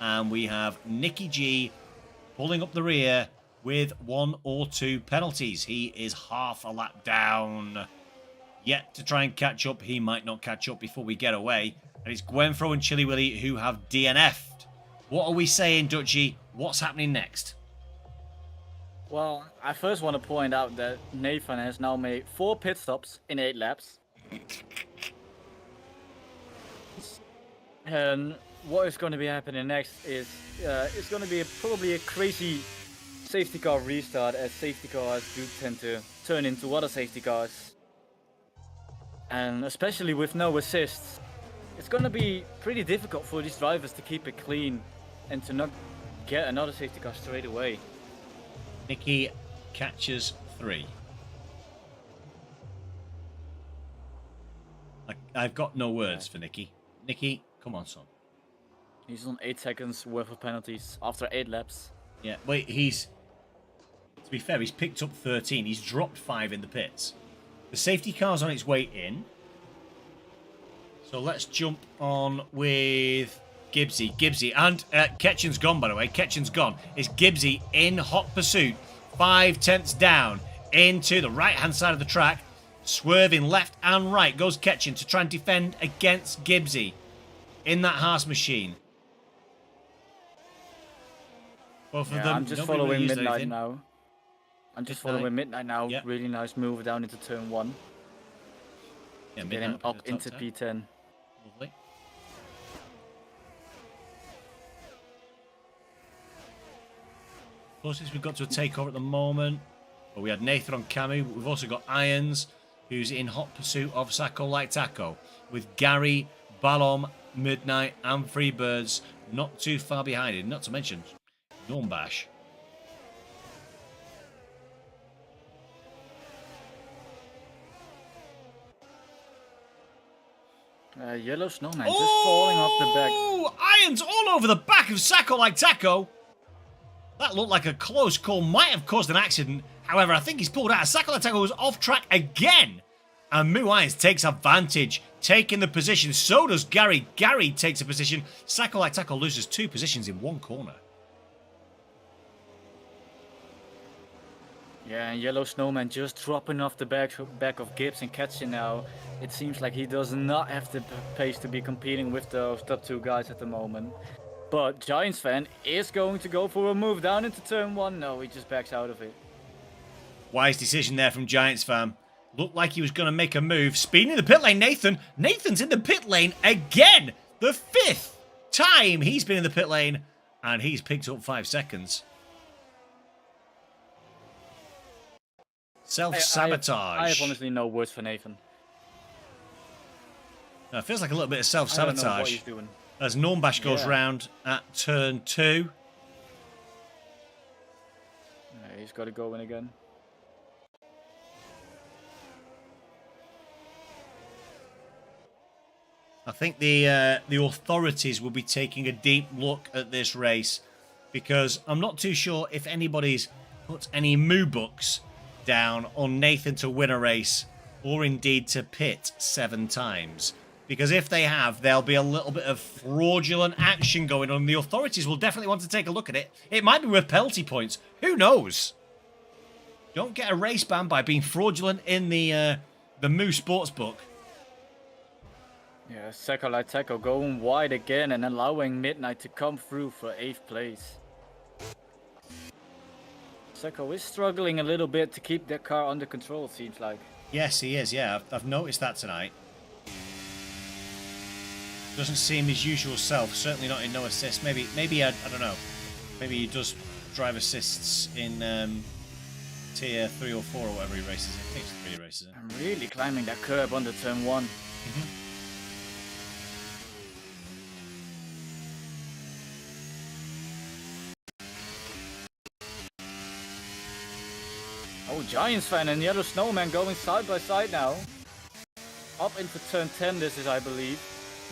And we have Nicky G pulling up the rear with 1 or 2 penalties. He is half a lap down. Yet to try and catch up. He might not catch up before we get away. And it's Gwenfro and Chili Willy who have DNF'd. What are we saying, Dutchy? What's happening next? Well, I first want to point out that Nathan has now made 4 pit stops in 8 laps. And what is going to be happening next is it's going to be probably a crazy safety car restart, as safety cars do tend to turn into other safety cars. And especially with no assists, it's going to be pretty difficult for these drivers to keep it clean and to not get another safety car straight away. Nicky catches 3. I've got no words for Nicky. Nicky, come on, son. He's on 8 seconds worth of penalties after 8 laps. Yeah, wait, to be fair, he's picked up 13. He's dropped 5 in the pits. The safety car's on its way in. So let's jump on with Gibbsy. And Ketchen's gone, by the way. Ketchen's gone. It's Gibbsy in hot pursuit. 5 tenths down into the right-hand side of the track. Swerving left and right goes Ketchen to try and defend against Gibbsy. in that Haas machine. Both of them. I'm just nobody really following used Midnight anything. now. I'm just Midnight. following Midnight now. Yep. Really nice move down into turn 1. Yeah, Get Midnight him in the up top into 10. P10. Lovely. Closest we've got to a takeover at the moment. But we had Nathan on Camu. We've also got Irons, who's in hot pursuit of Sacco Like Taco, with Gary, Balom, Midnight, and Freebirds not too far behind him. Not to mention Normbash. Yellow Snowman just falling off the back. Oh, Irons all over the back of Sacco Like Taco. That looked like a close call. Might have caused an accident. However, I think he's pulled out. Sacco Like Taco was off track again. And Moo Irons takes advantage, taking the position. So does Gary. Gary takes a position. Sacco Like Taco loses 2 positions in 1 corner. Yeah, and Yellow Snowman just dropping off the back of Gibbs and catching now. It seems like he does not have the pace to be competing with those top 2 guys at the moment. But Giants fan is going to go for a move down into turn 1. No, he just backs out of it. Wise decision there from Giants fan. Looked like he was going to make a move. Speeding in the pit lane, Nathan. Nathan's in the pit lane again. The 5th time he's been in the pit lane. And he's picked up 5 seconds. Self-sabotage. I have honestly no words for Nathan. No, it feels like a little bit of I don't know what self-sabotage. he's doing. As Normbash goes round at turn 2. Yeah, he's got to go in again. I think the authorities will be taking a deep look at this race, because I'm not too sure if anybody's put any moo books down on Nathan to win a race, or indeed to pit 7 times. Because if they have, there'll be a little bit of fraudulent action going on. The authorities will definitely want to take a look at it. It might be worth penalty points. Who knows? Don't get a race ban by being fraudulent in the Moo Sportsbook. Yeah, Sacco Like Taco going wide again and allowing Midnight to come through for 8th place. Sacco is struggling a little bit to keep that car under control, it seems like. Yes, he is. Yeah, I've noticed that tonight. Doesn't seem his usual self. Certainly not in No Assists. Maybe I don't know. Maybe he does drive assists in tier 3 or 4 or whatever he races in. I think it's 3 he races in. I'm really climbing that curb under turn 1. Oh, Giants fan and Yellow Snowman going side by side now. Up into turn 10 this is, I believe.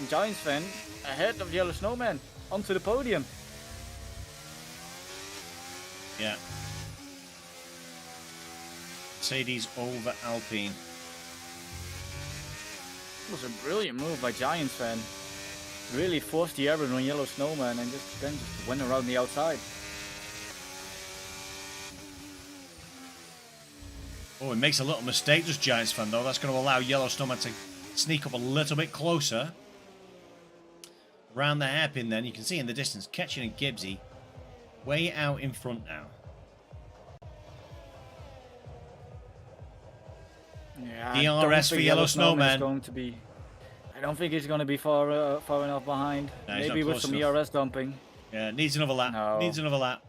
And Giants fan ahead of Yellow Snowman onto the podium. Yeah. Mercedes over Alpine. It was a brilliant move by Giants fan. Really forced the error on Yellow Snowman and then just went around the outside. Oh, it makes a little mistake, does Giants fan, though. That's going to allow Yellow Snowman to sneak up a little bit closer. Around the hairpin then, you can see in the distance, Ketchin and Gibbsy way out in front now. Yeah, DRS for Yellow Snowman. I don't think he's going to be far enough behind. No, maybe with some enough. ERS dumping. Yeah, needs another lap. No. Needs another lap.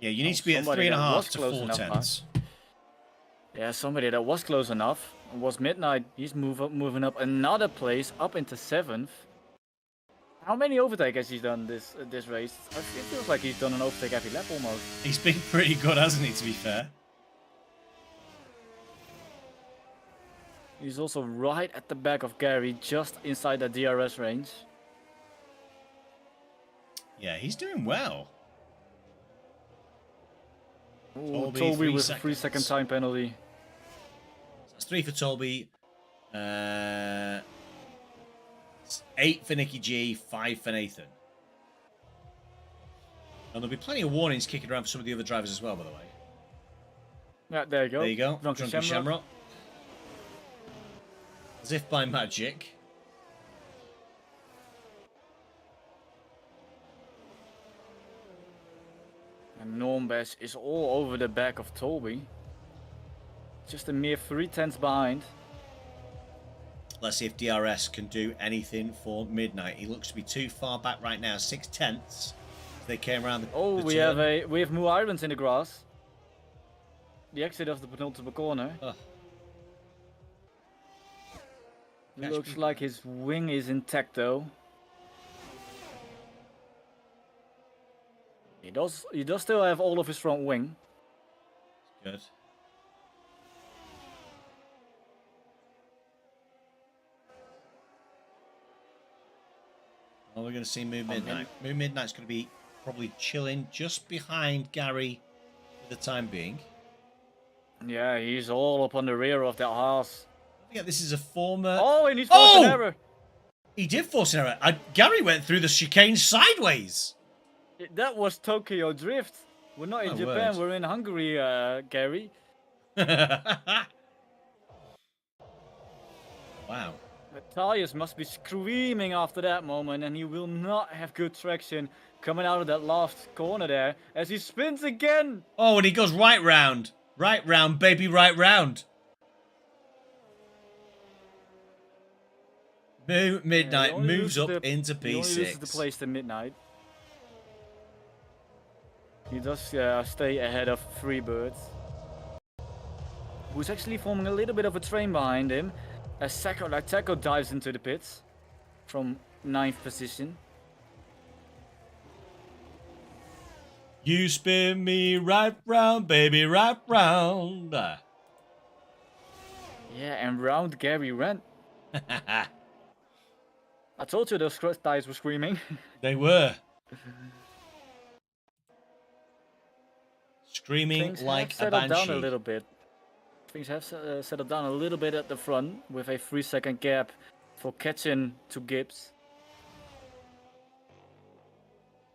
Yeah, you need to be at 3.5 to 4 tenths. Yeah, somebody that was close enough was Midnight. He's moving up another place, up into 7th. How many overtake has he done this race? It feels like he's done an overtake every lap almost. He's been pretty good, hasn't he, to be fair? He's also right at the back of Gary, just inside the DRS range. Yeah, he's doing well. Ooh, Toby with a 3-second time penalty. That's 3 for Toby. 8 for Nicky G, 5 for Nathan. And there'll be plenty of warnings kicking around for some of the other drivers as well, by the way. Yeah, there you go. There you go. Drunken Drunken Shamrock. Shamrock. As if by magic. And Normbes is all over the back of Toby. Just a mere 3/10 behind. Let's see if DRS can do anything for Midnight. He looks to be too far back right now. 6/10. They came around the Oh, the we turn. have Moo Irons in the grass. The exit of the penultimate corner. Ugh. Looks like his wing is intact though. He does still have all of his front wing. Good. Well, we're going to see Moo Midnight. Moo Midnight's going to be probably chilling just behind Gary for the time being. Yeah, he's all up on the rear of that horse. Don't forget, this is a former... Oh, and he's forced an error. He did force an error. Gary went through the chicane sideways. That was Tokyo Drift. We're not in My Japan, word. we're in Hungary, Gary. Wow. The tires must be screaming after that moment, and he will not have good traction coming out of that last corner there as he spins again. Oh, and he goes right round. Right round, baby, right round. Moo Midnight he only moves loses up into He only loses the P6. place to Midnight. He does stay ahead of Freebird, who's actually forming a little bit of a train behind him as Sako Lateko dives into the pits from 9th position. You spin me right round, baby, right round. Yeah, and round Gary went. I told you those tires were screaming. They were. Screaming Things like have a settled banshee. down a little bit. Things have settled down a little bit at the front with a 3-second gap for catching to Gibbs.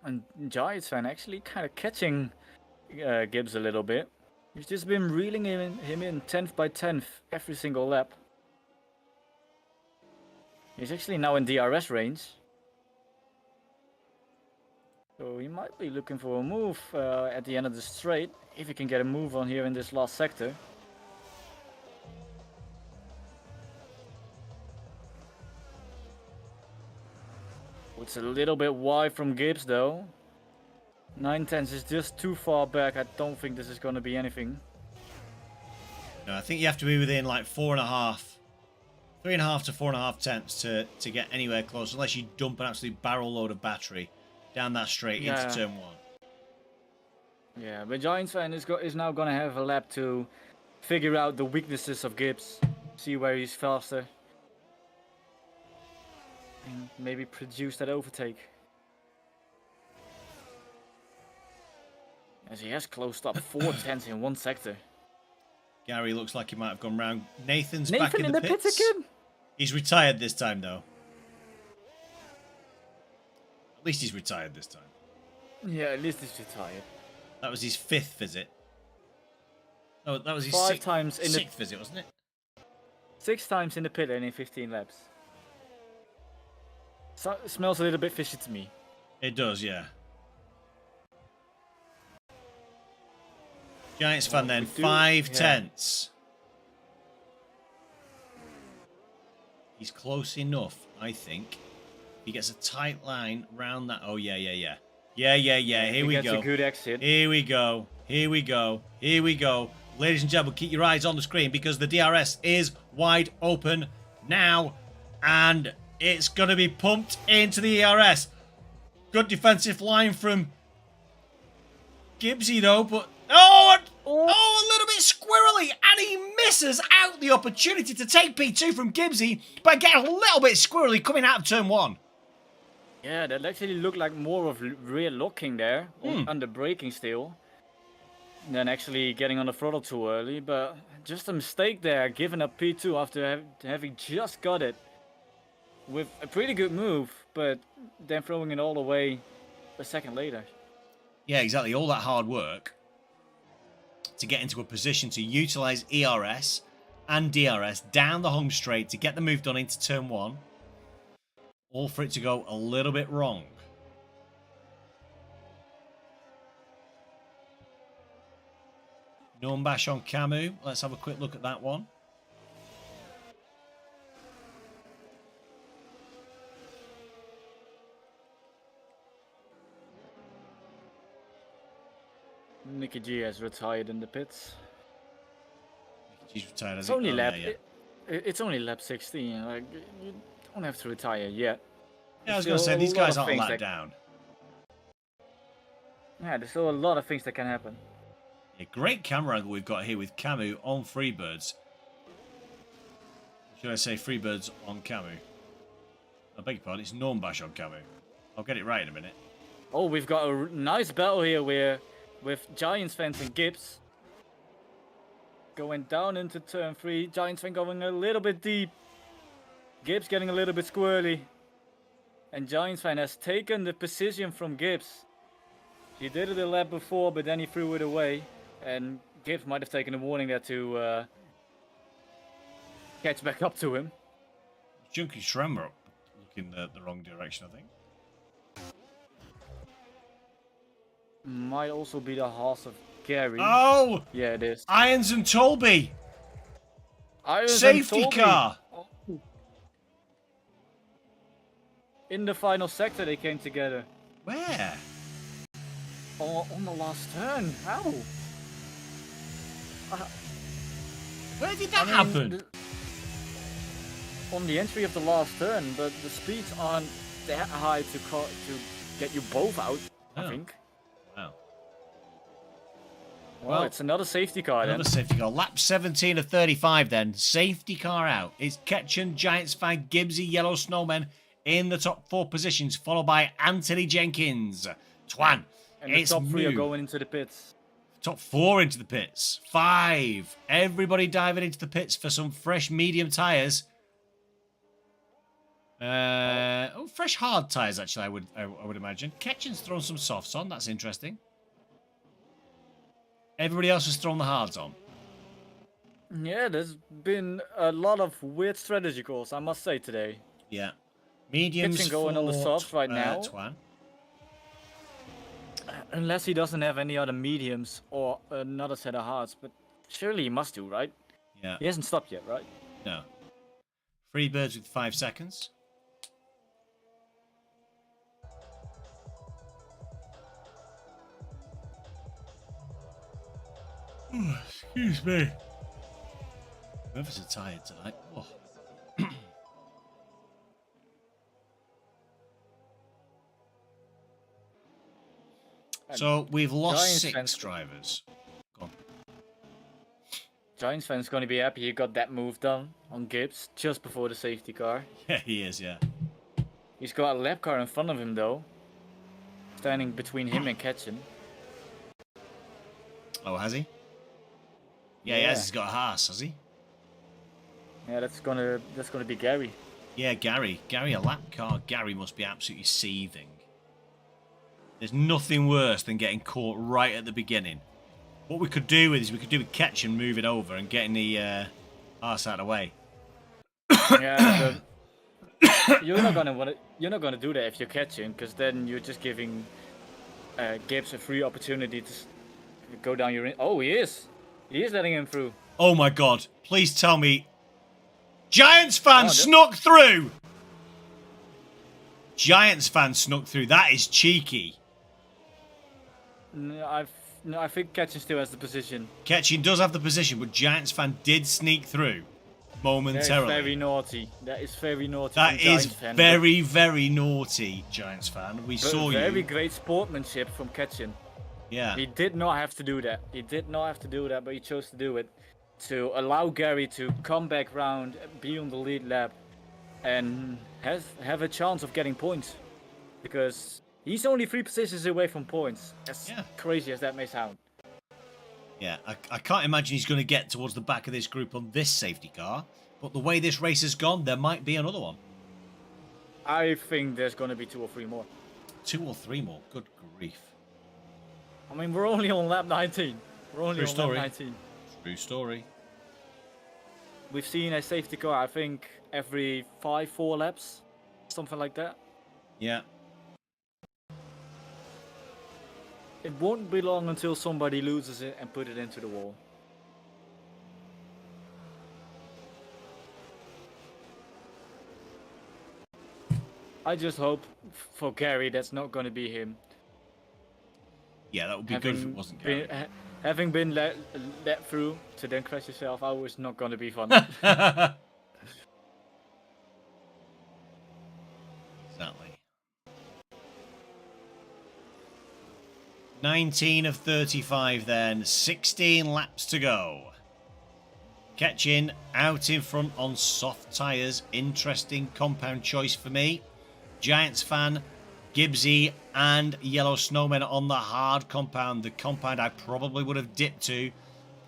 And Giants fan actually kind of catching Gibbs a little bit. He's just been reeling him in 10th by 10th every single lap. He's actually now in DRS range. So he might be looking for a move at the end of the straight, if he can get a move on here in this last sector. It's a little bit wide from Gibbs though. 9/10 is just too far back. I don't think this is going to be anything. No, I think you have to be within like 3.5 to 4.5 tenths to get anywhere close, unless you dump an absolute barrel load of battery down that straight into turn 1. Yeah, but Giants fan is now going to have a lap to figure out the weaknesses of Gibbs, see where he's faster, and maybe produce that overtake. As he has closed up 4 tenths in one sector. Gary looks like he might have gone round. Nathan's back in the pits pits. again? He's retired this time, though. At least he's retired this time. Yeah, at least he's retired. That was his 5th visit. Oh, that was his 5 times in the 6th visit, wasn't it? 6 times in the pit lane in 15 laps. So, it smells a little bit fishy to me. It does, yeah. Giants fan then, 5 tenths. He's close enough, I think. He gets a tight line round that. Oh, yeah. Here we That's go. a good exit. Here we go. Ladies and gentlemen, keep your eyes on the screen because the DRS is wide open now. And it's going to be pumped into the ERS. Good defensive line from Gibbsy, though. But, a little bit squirrely. And he misses out the opportunity to take P2 from Gibbsy by getting a little bit squirrely coming out of turn 1. Yeah, that actually looked like more of rear locking there, under braking still, than actually getting on the throttle too early. But just a mistake there, giving up P2 after having just got it with a pretty good move, but then throwing it all away a second later. Yeah, exactly. All that hard work to get into a position to utilise ERS and DRS down the home straight to get the move done into turn 1. All for it to go a little bit wrong. Numbash on Camus. Let's have a quick look at that one. Nicky G has retired in the pits. He's retired. It's only lap. Yeah. It's only lap 16. Like you don't have to retire yet. Yeah, I was going to say these guys aren't things let down. Yeah, there's still a lot of things that can happen. Yeah, great camera angle we've got here with Camus on Freebirds. Should I say Freebirds on Camus? I beg your pardon, it's Normbash on Camus. I'll get it right in a minute. Oh, we've got a nice battle here with Giants fans and Gibbs. Going down into turn 3. Giants fan going a little bit deep. Gibbs getting a little bit squirrely. And Giants fan has taken the position from Gibbs. He did it a lap before, but then he threw it away. And Gibbs might have taken a warning there to catch back up to him. Junkie Schrammer looking the wrong direction, I think. Might also be the horse of Gary. Oh! Yeah, it is. Irons and Tolby! Irons Safety and Tolby. car! Oh. In the final sector they came together. Where? On the last turn. How? Where did that happen? On the entry of the last turn, but the speeds aren't that high to get you both out, I think. Wow. Well, it's another safety car then. Another safety car. Lap 17 of 35 then. Safety car out. It's Ketchen, Giants fan, Gibbsy, Yellow Snowman in the top 4 positions, followed by Anthony Jenkins. Twan. And the top 3 are going into the pits. Top 4 into the pits. 5. Everybody diving into the pits for some fresh medium tyres. Fresh hard tyres actually. I would imagine. Ketchen's thrown some softs on. That's interesting. Everybody else has thrown the hards on. Yeah, there's been a lot of weird strategy calls, I must say today. Yeah, mediums Ketchen going on the softs right now. Twan. Unless he doesn't have any other mediums or another set of hards, but surely he must do, right? Yeah. He hasn't stopped yet, right? No. Freebirds with 5 seconds. Oh, excuse me. Nervous are tired tonight. Oh. So we've lost Giants 6 drivers. Go on. Giants fan's gonna be happy he got that move done on Gibbs just before the safety car. Yeah, he is, yeah. He's got a lap car in front of him though. Standing between him and Ketchen. Oh, has he? Yeah, he has. He's got a Haas, has he? Yeah, that's gonna be Gary. Yeah, Gary. Gary, a lap car. Gary must be absolutely seething. There's nothing worse than getting caught right at the beginning. What we could do is we could do a catch and move it over and getting the arse out of the way. Yeah, but you're not gonna do that if you're catching, because then you're just giving Gibbs a free opportunity to go down your. Oh, he is letting him through. Oh my God! Please tell me, Giants fan snuck through. Giants fan snuck through. That is cheeky. No, I think Ketchen still has the position. Ketchen does have the position, but Giants fan did sneak through momentarily. That is very naughty. That is very naughty. That is fan, very, very naughty, Giants fan. We saw you. Very great sportsmanship from Ketchen. Yeah. He did not have to do that. He did not have to do that, but he chose to do it to allow Gary to come back round, be on the lead lap, and have a chance of getting points. Because he's only 3 positions away from points. As crazy as that may sound. Yeah, I can't imagine he's going to get towards the back of this group on this safety car. But the way this race has gone, there might be another one. I think there's going to be 2 or 3 more. 2 or 3 more? Good grief. I mean, we're only on lap 19. We're only True on story. lap 19. True story. We've seen a safety car, I think, every 4 laps. Something like that. Yeah. It won't be long until somebody loses it and put it into the wall. I just hope for Gary that's not going to be him. Yeah, that would be good if it wasn't Gary. Having been let through to then crash yourself out was not going to be fun. Exactly. 19 of 35 then. 16 laps to go. Ketchin out in front on soft tyres. Interesting compound choice for me. Giants fan, Gibbsy and Yellow Snowmen on the hard compound. The compound I probably would have dipped to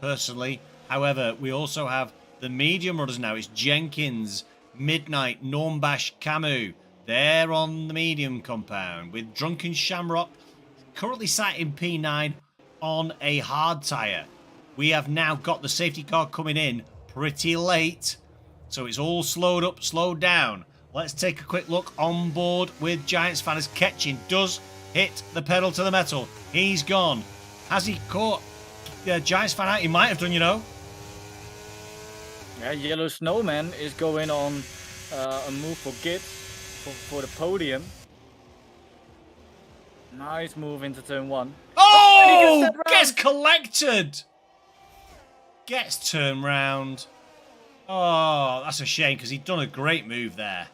personally. However, we also have the medium runners now. It's Jenkins, Midnight, Normbash, Camus. They're on the medium compound with Drunken Shamrock currently sat in P9 on a hard tyre. We have now got the safety car coming in pretty late. So it's all slowed up, slowed down. Let's take a quick look on board with Giants fan as Ketchin does hit the pedal to the metal. He's gone. Has he caught Giants fan out? He might have done, you know. Yeah, Yellow Snowman is going on a move for Git for the podium. Nice move into turn 1. Oh! Gets collected! Gets turned round. Oh, that's a shame because he'd done a great move there.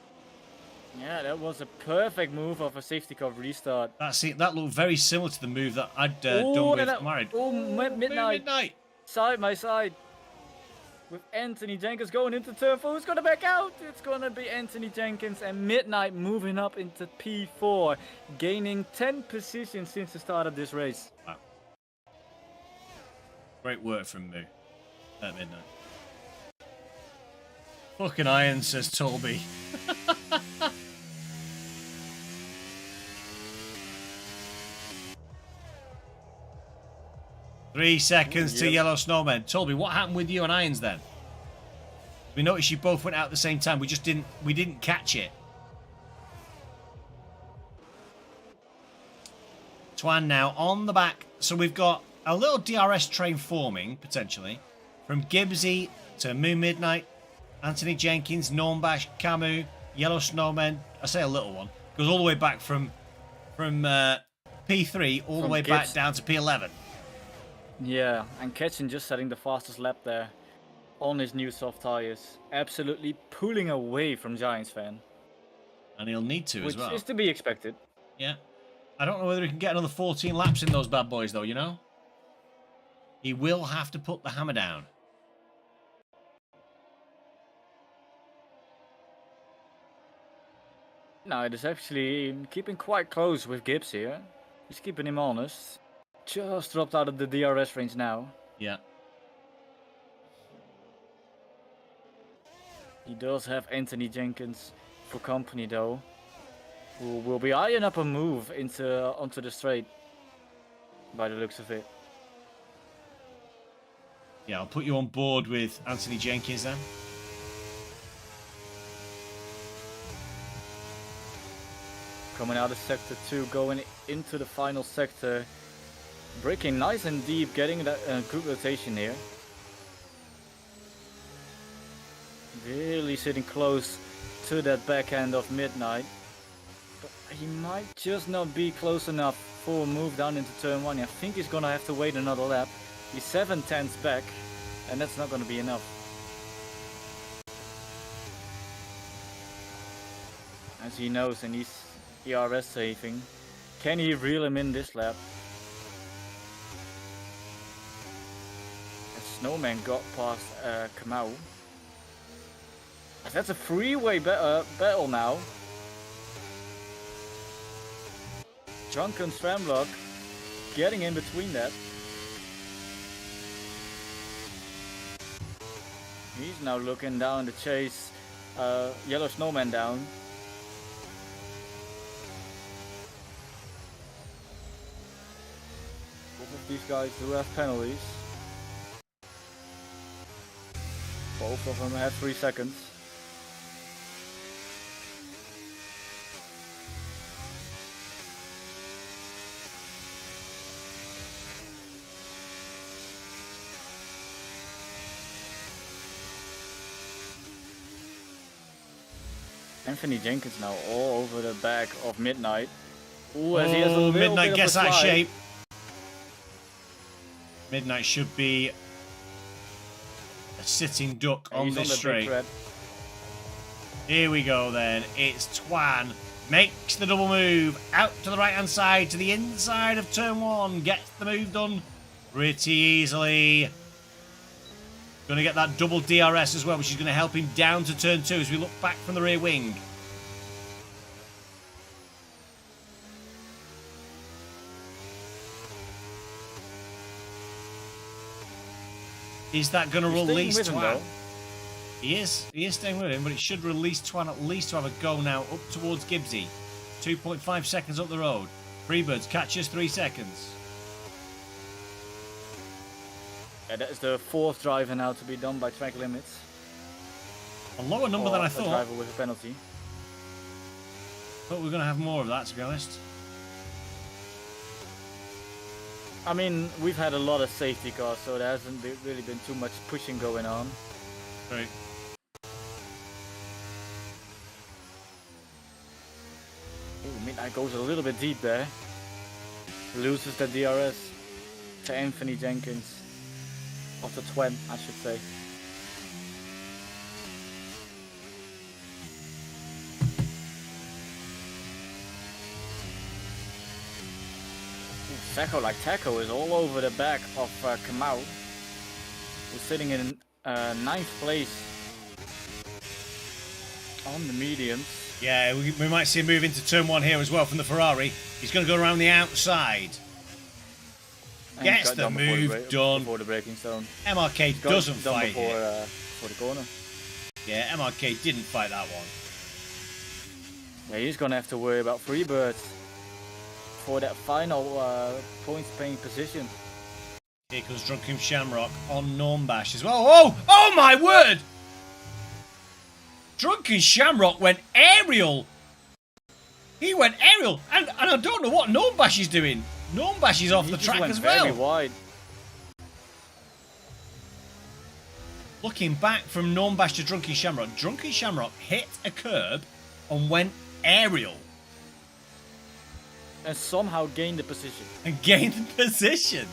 Yeah, that was a perfect move of a safety car restart. That looked very similar to the move that I'd done with Married. Oh, Midnight. Midnight. Side by side. With Anthony Jenkins going into turn 4. Who's going to back out? It's going to be Anthony Jenkins and Midnight moving up into P4. Gaining 10 positions since the start of this race. Wow. Great work from Moo at Midnight. Fucking iron, says Tolby. 3 seconds to Yellow Snowman. Tolby, what happened with you and Irons then? We noticed you both went out at the same time. We didn't catch it. Twan now on the back. So we've got a little DRS train forming, potentially. From Gibbsy to Moon Midnight, Anthony Jenkins, Normbash, Camus, Yellow Snowman. I say a little one. Goes all the way back from P3 all the way back down to P11. Yeah, and Ketchin just setting the fastest lap there on his new soft tires. Absolutely pulling away from Giants fan. And he'll need to as well. Which is to be expected. Yeah. I don't know whether he can get another 14 laps in those bad boys though, you know? He will have to put the hammer down. No, it is actually keeping quite close with Gibbs here. He's keeping him honest. Just dropped out of the DRS range now. Yeah. He does have Anthony Jenkins for company though, who will be eyeing up a move onto the straight by the looks of it. Yeah, I'll put you on board with Anthony Jenkins then. Coming out of sector 2, going into the final sector. Braking nice and deep, getting that good rotation here. Really sitting close to that backhand of Midnight. But he might just not be close enough for a move down into turn 1. I think he's gonna have to wait another lap. He's 7/10ths back, and that's not gonna be enough. As he knows, and he's ERS saving. Can he reel him in this lap? Snowman got past Kamau. That's a freeway battle now. Drunken Stramlock getting in between that. He's now looking down to chase Yellow Snowman down. these guys do have penalties. Both of them have 3 seconds. Anthony Jenkins now all over the back of Midnight. Ooh, as he has a little Midnight bit gets of a that slide. shape. Midnight should be a sitting duck Yeah, on he's this the big straight. threat. Here we go then. It's Twan. Makes the double move out to the right hand side to the inside of turn 1. Gets the move done pretty easily. Going to get that double DRS as well, which is going to help him down to turn 2 as we look back from the rear wing. Is that going to He's staying release with him, Twan? though. He is staying with him, but it should release Twan at least to have a go now up towards Gibbsy. 2.5 seconds up the road. Freebirds catches 3 seconds. Yeah, that is the 4th driver now to be done by track limits. A lower number than I A thought. driver with a penalty. Thought we were going to have more of that, to be honest. I mean, we've had a lot of safety cars, so there hasn't really been too much pushing going on. Right. Ooh, Midnight goes a little bit deep there. Loses the DRS to Anthony Jenkins. Of the Twen, I should say. Sacco like Taco is all over the back of Kamau, who's sitting in 9th place on the mediums. Yeah, we might see a move into turn 1 here as well from the Ferrari. He's going to go around the outside. And Gets got the done before move done. before the braking zone. MRK Got doesn't done fight before, it. for the corner. Yeah, MRK didn't fight that one. Yeah, he's gonna have to worry about Freebirds for that final points paying position. Here comes Drunken Shamrock on Normbash as well. Oh! Oh my word! Drunken Shamrock went aerial. He went aerial, and I don't know what Normbash is doing. Normbash is off He the just track went as well. very wide. Looking back from Normbash to Drunken Shamrock hit a curb and went aerial. And somehow gained the position. And gained the position.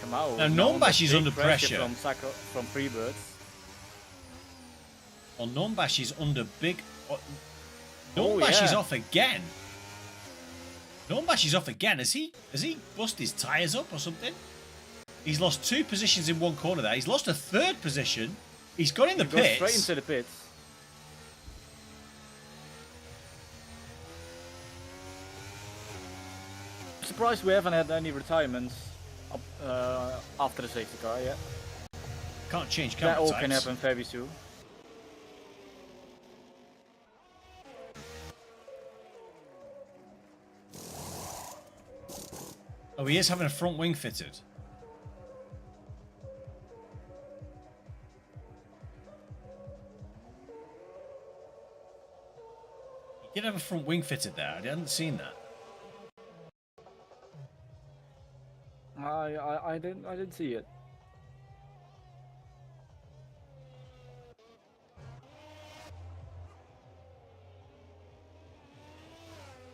Kamau. Now, Normbash is under pressure. From Freebirds. Well, Normbash is under big... Oh, Normbash is yeah. off again. Normbash is off again. Has he busted his tyres up or something? He's lost 2 positions in one corner there. He's lost a 3rd position. He's gone in the He goes pits. straight into the pits. I'm surprised we haven't had any retirements after the safety car yet. Can't change That camera all types. can happen very soon. Oh, he is having a front wing fitted. He did have a front wing fitted there. I hadn't seen that. I didn't see it.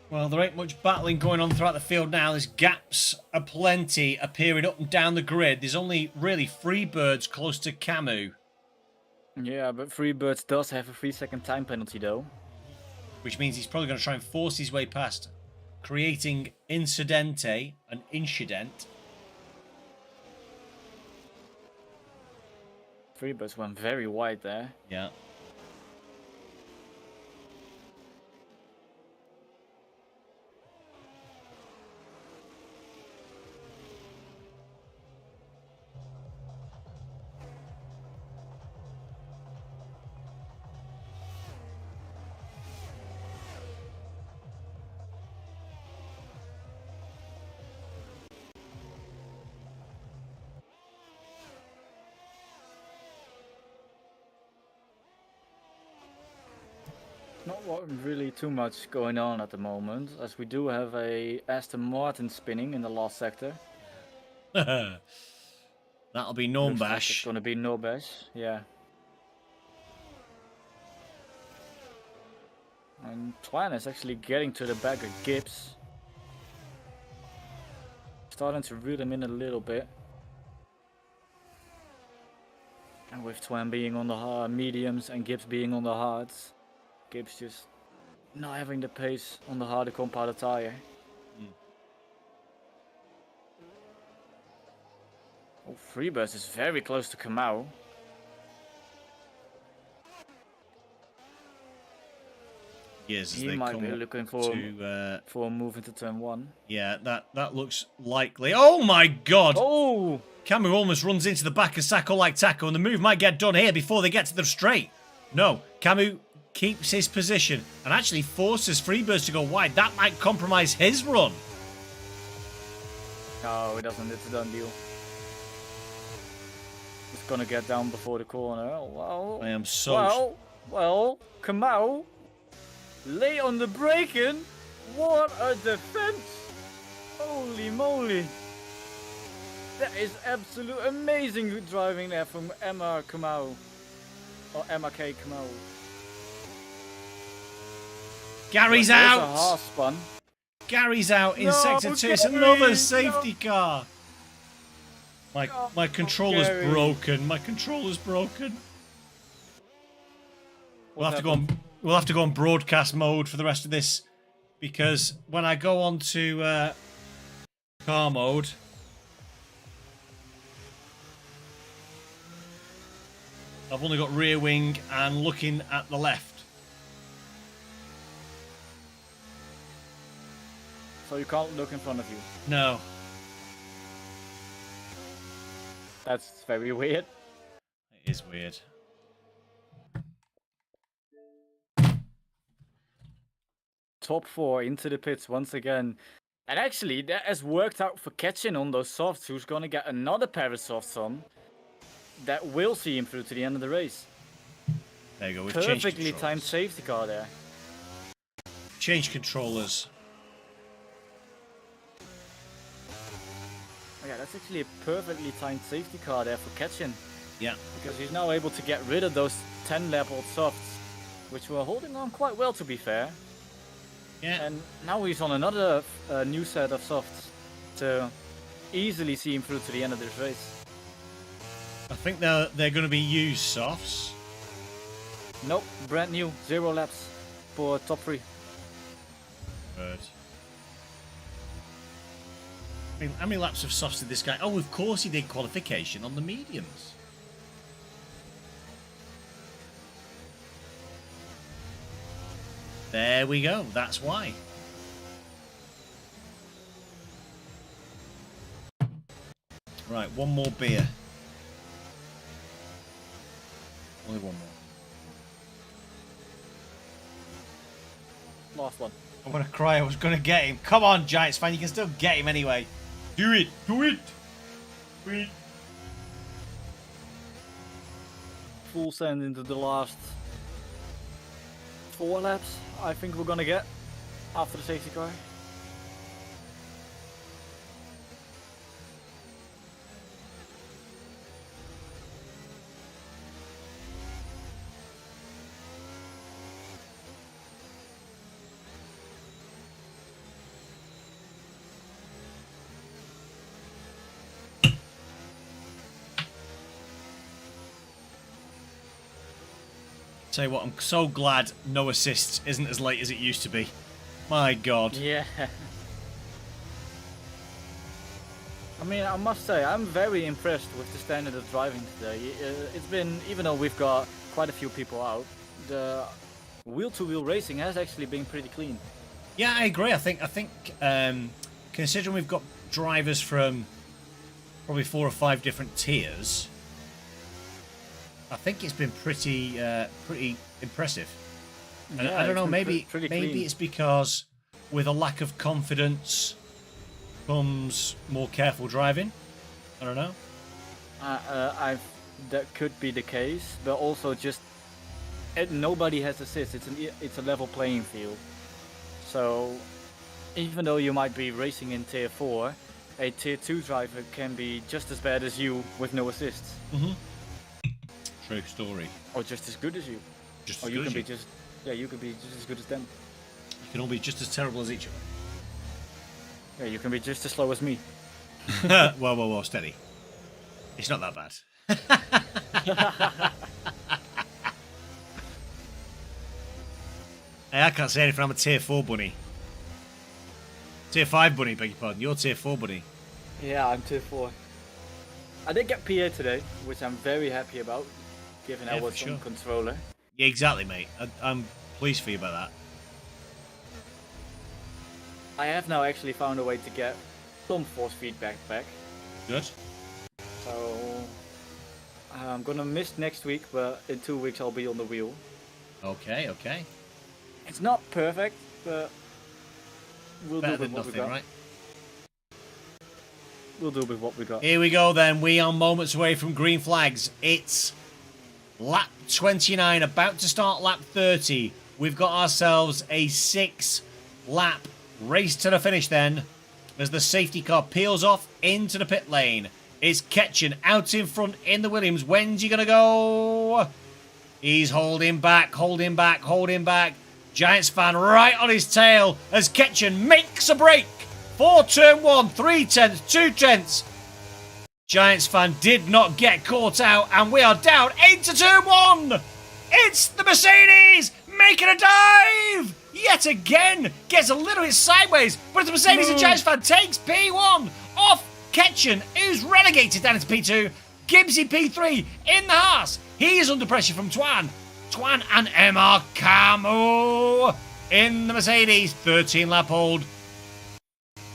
Well, there ain't much battling going on throughout the field now. There's gaps aplenty appearing up and down the grid. There's only really Freebirds close to Camus, Yeah, but Freebirds does have a 3-second time penalty though. which means he's probably going to try and force his way past, creating incidente, an incident. Freebirds went very wide there. Yeah. really too much going on at the moment, as we do have a Aston Martin spinning in the last sector. That'll be Looks like it's Nombash. gonna be no bash, yeah. And Twan is actually getting to the back of Gibbs. Starting to root him in a little bit. And with Twan being on the hard mediums and Gibbs being on the hards, Gibbs just not having the pace on the harder compounded tire. Oh, Freebirds is very close to Kamau. Yes, He might be looking for a move into turn 1. Yeah, that looks likely. Oh my god! Oh! Camu almost runs into the back of Sacco like Taco, and the move might get done here before they get to the straight. No, Camu keeps his position and actually forces Freebirds to go wide. That might compromise his run. No, it doesn't. It's a done deal. It's gonna get down before the corner. Well, I am so... Well, Kamau, lay on the brake in. What a defense! Holy moly! That is absolute amazing driving there from Emma Kamau. Or Emma K. Kamau. Gary's There's out! a half spun. Gary's out in No, Sector 2. It's Gary, another safety car. My No, controller's Gary. broken. My controller's broken. We'll have to go on broadcast mode for the rest of this, because when I go on to car mode, I've only got rear wing and looking at the left. So you can't look in front of you. No. That's very weird. It is weird. Top 4 into the pits once again. And actually, that has worked out for Ketchin on those softs, who's gonna get another pair of softs on. That will see him through to the end of the race. There you go. We've changed Perfectly controls. timed safety car there. Change controllers. Oh yeah, that's actually a perfectly timed safety car there for Ketchin. Yeah. Because he's now able to get rid of those 10 level softs, which were holding on quite well, to be fair. Yeah. And now he's on another new set of softs to easily see him through to the end of this race. I think they're going to be used softs. Nope, brand new, 0 laps for top 3. Good. I mean, how many laps of softs did this guy... Oh, of course he did qualification on the mediums. There we go. That's why. Right, one more beer. Only one more. Last one. I'm gonna cry. I was gonna get him. Come on, Giants fan. You can still get him anyway. Do it. Do it. Do it. Full send into the last 4 laps, I think we're gonna get after the safety car. Tell you what, I'm so glad No Assists isn't as late as it used to be. My God. Yeah. I mean, I must say, I'm very impressed with the standard of driving today. It's been, even though we've got quite a few people out, the wheel-to-wheel racing has actually been pretty clean. Yeah, I agree. I think considering we've got drivers from probably 4 or 5 different tiers, I think it's been pretty impressive. And Yeah, I don't know, maybe pretty maybe clean. it's because with a lack of confidence comes more careful driving. I don't know. That could be the case, but also just nobody has assists. It's a level playing field. So even though you might be racing in tier 4, a tier 2 driver can be just as bad as you with no assists. True story. Or just as good as you. Just or as you good can as be you. just you can be just as good as them. You can all be just as terrible as each Yeah, you can be just as slow as me. other. Whoa, steady. It's not that bad. Hey, I can't say anything. I'm a tier 4 bunny. Tier 5 bunny, beg your pardon. You're tier 4 bunny. Yeah, I'm tier 4. I did get PA today, which I'm very happy about, given I Yeah, was for on sure. controller. Yeah, exactly, mate. I'm pleased for you about that. I have now actually found a way to get some force feedback back. Good. So I'm gonna miss next week, but in 2 weeks I'll be on the wheel. Okay. It's not perfect, but we'll Better do with than what we nothing, got. right? We'll do with what we got. Here we go then. We are moments away from green flags. It's lap 29, about to start lap 30. We've got ourselves a 6-lap race to the finish then, as the safety car peels off into the pit lane. It's Ketchen out in front in the Williams. When's he going to go? He's holding back. Giants fan right on his tail as Ketchen makes a break. 4 turn 1, 3 tenths, 2 tenths. Giants fan did not get caught out, and we are down into turn 1. It's the Mercedes making a dive yet again. Gets a little bit sideways, but it's the Mercedes and Giants fan takes P1 off Ketchen, who's relegated down into P2. Gibbsy P3 in the Haas. He is under pressure from Twan and MR Camo in the Mercedes. 13 lap hold.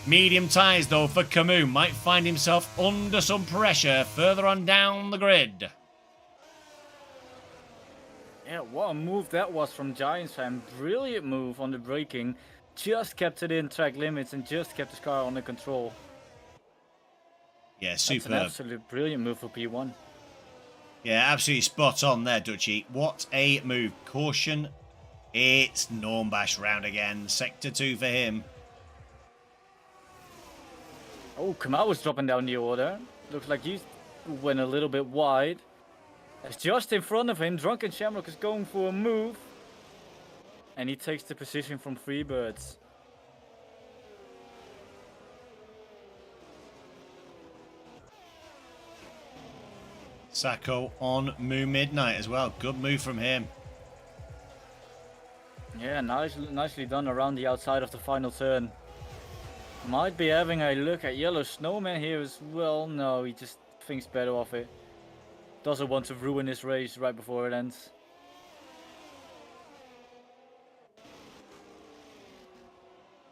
Medium tyres though for Camus. Might find himself under some pressure further on down the grid. Yeah, what a move that was from Giants fan. Brilliant move on the braking. Just kept it in track limits and just kept his car under control. Yeah, That's superb. an absolute brilliant move for P1. Yeah, absolutely spot on there, Dutchy. What a move. Caution. It's Normbash round again. Sector 2 for him. Oh, Kamal was dropping down the order. Looks like he went a little bit wide. As just in front of him, Drunken Shamrock is going for a move. And he takes the position from Freebirds. Sacco on Moon Midnight as well. Good move from him. Yeah, nicely done around the outside of the final turn. Might be having a look at Yellow Snowman here as well. No, he just thinks better of it. Doesn't want to ruin his race right before it ends.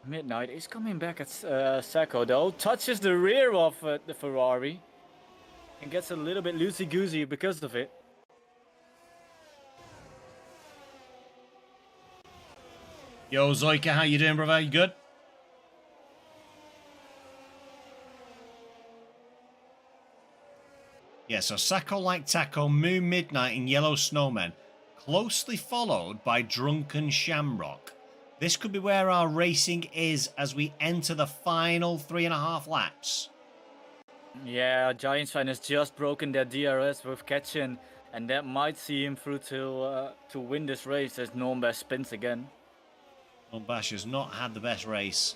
Midnight is coming back at Sacco though. Touches the rear of the Ferrari. And gets a little bit loosey-goosey because of it. Yo, Zoika, how you doing, brother? You good? Yeah, so Sacco like Taco, Moon Midnight, and Yellow Snowman. Closely followed by Drunken Shamrock. This could be where our racing is as we enter the final 3.5 laps. Yeah, Giants fan has just broken their DRS with Ketchen, and that might see him through to win this race as Normbash spins again. Normbash has not had the best race.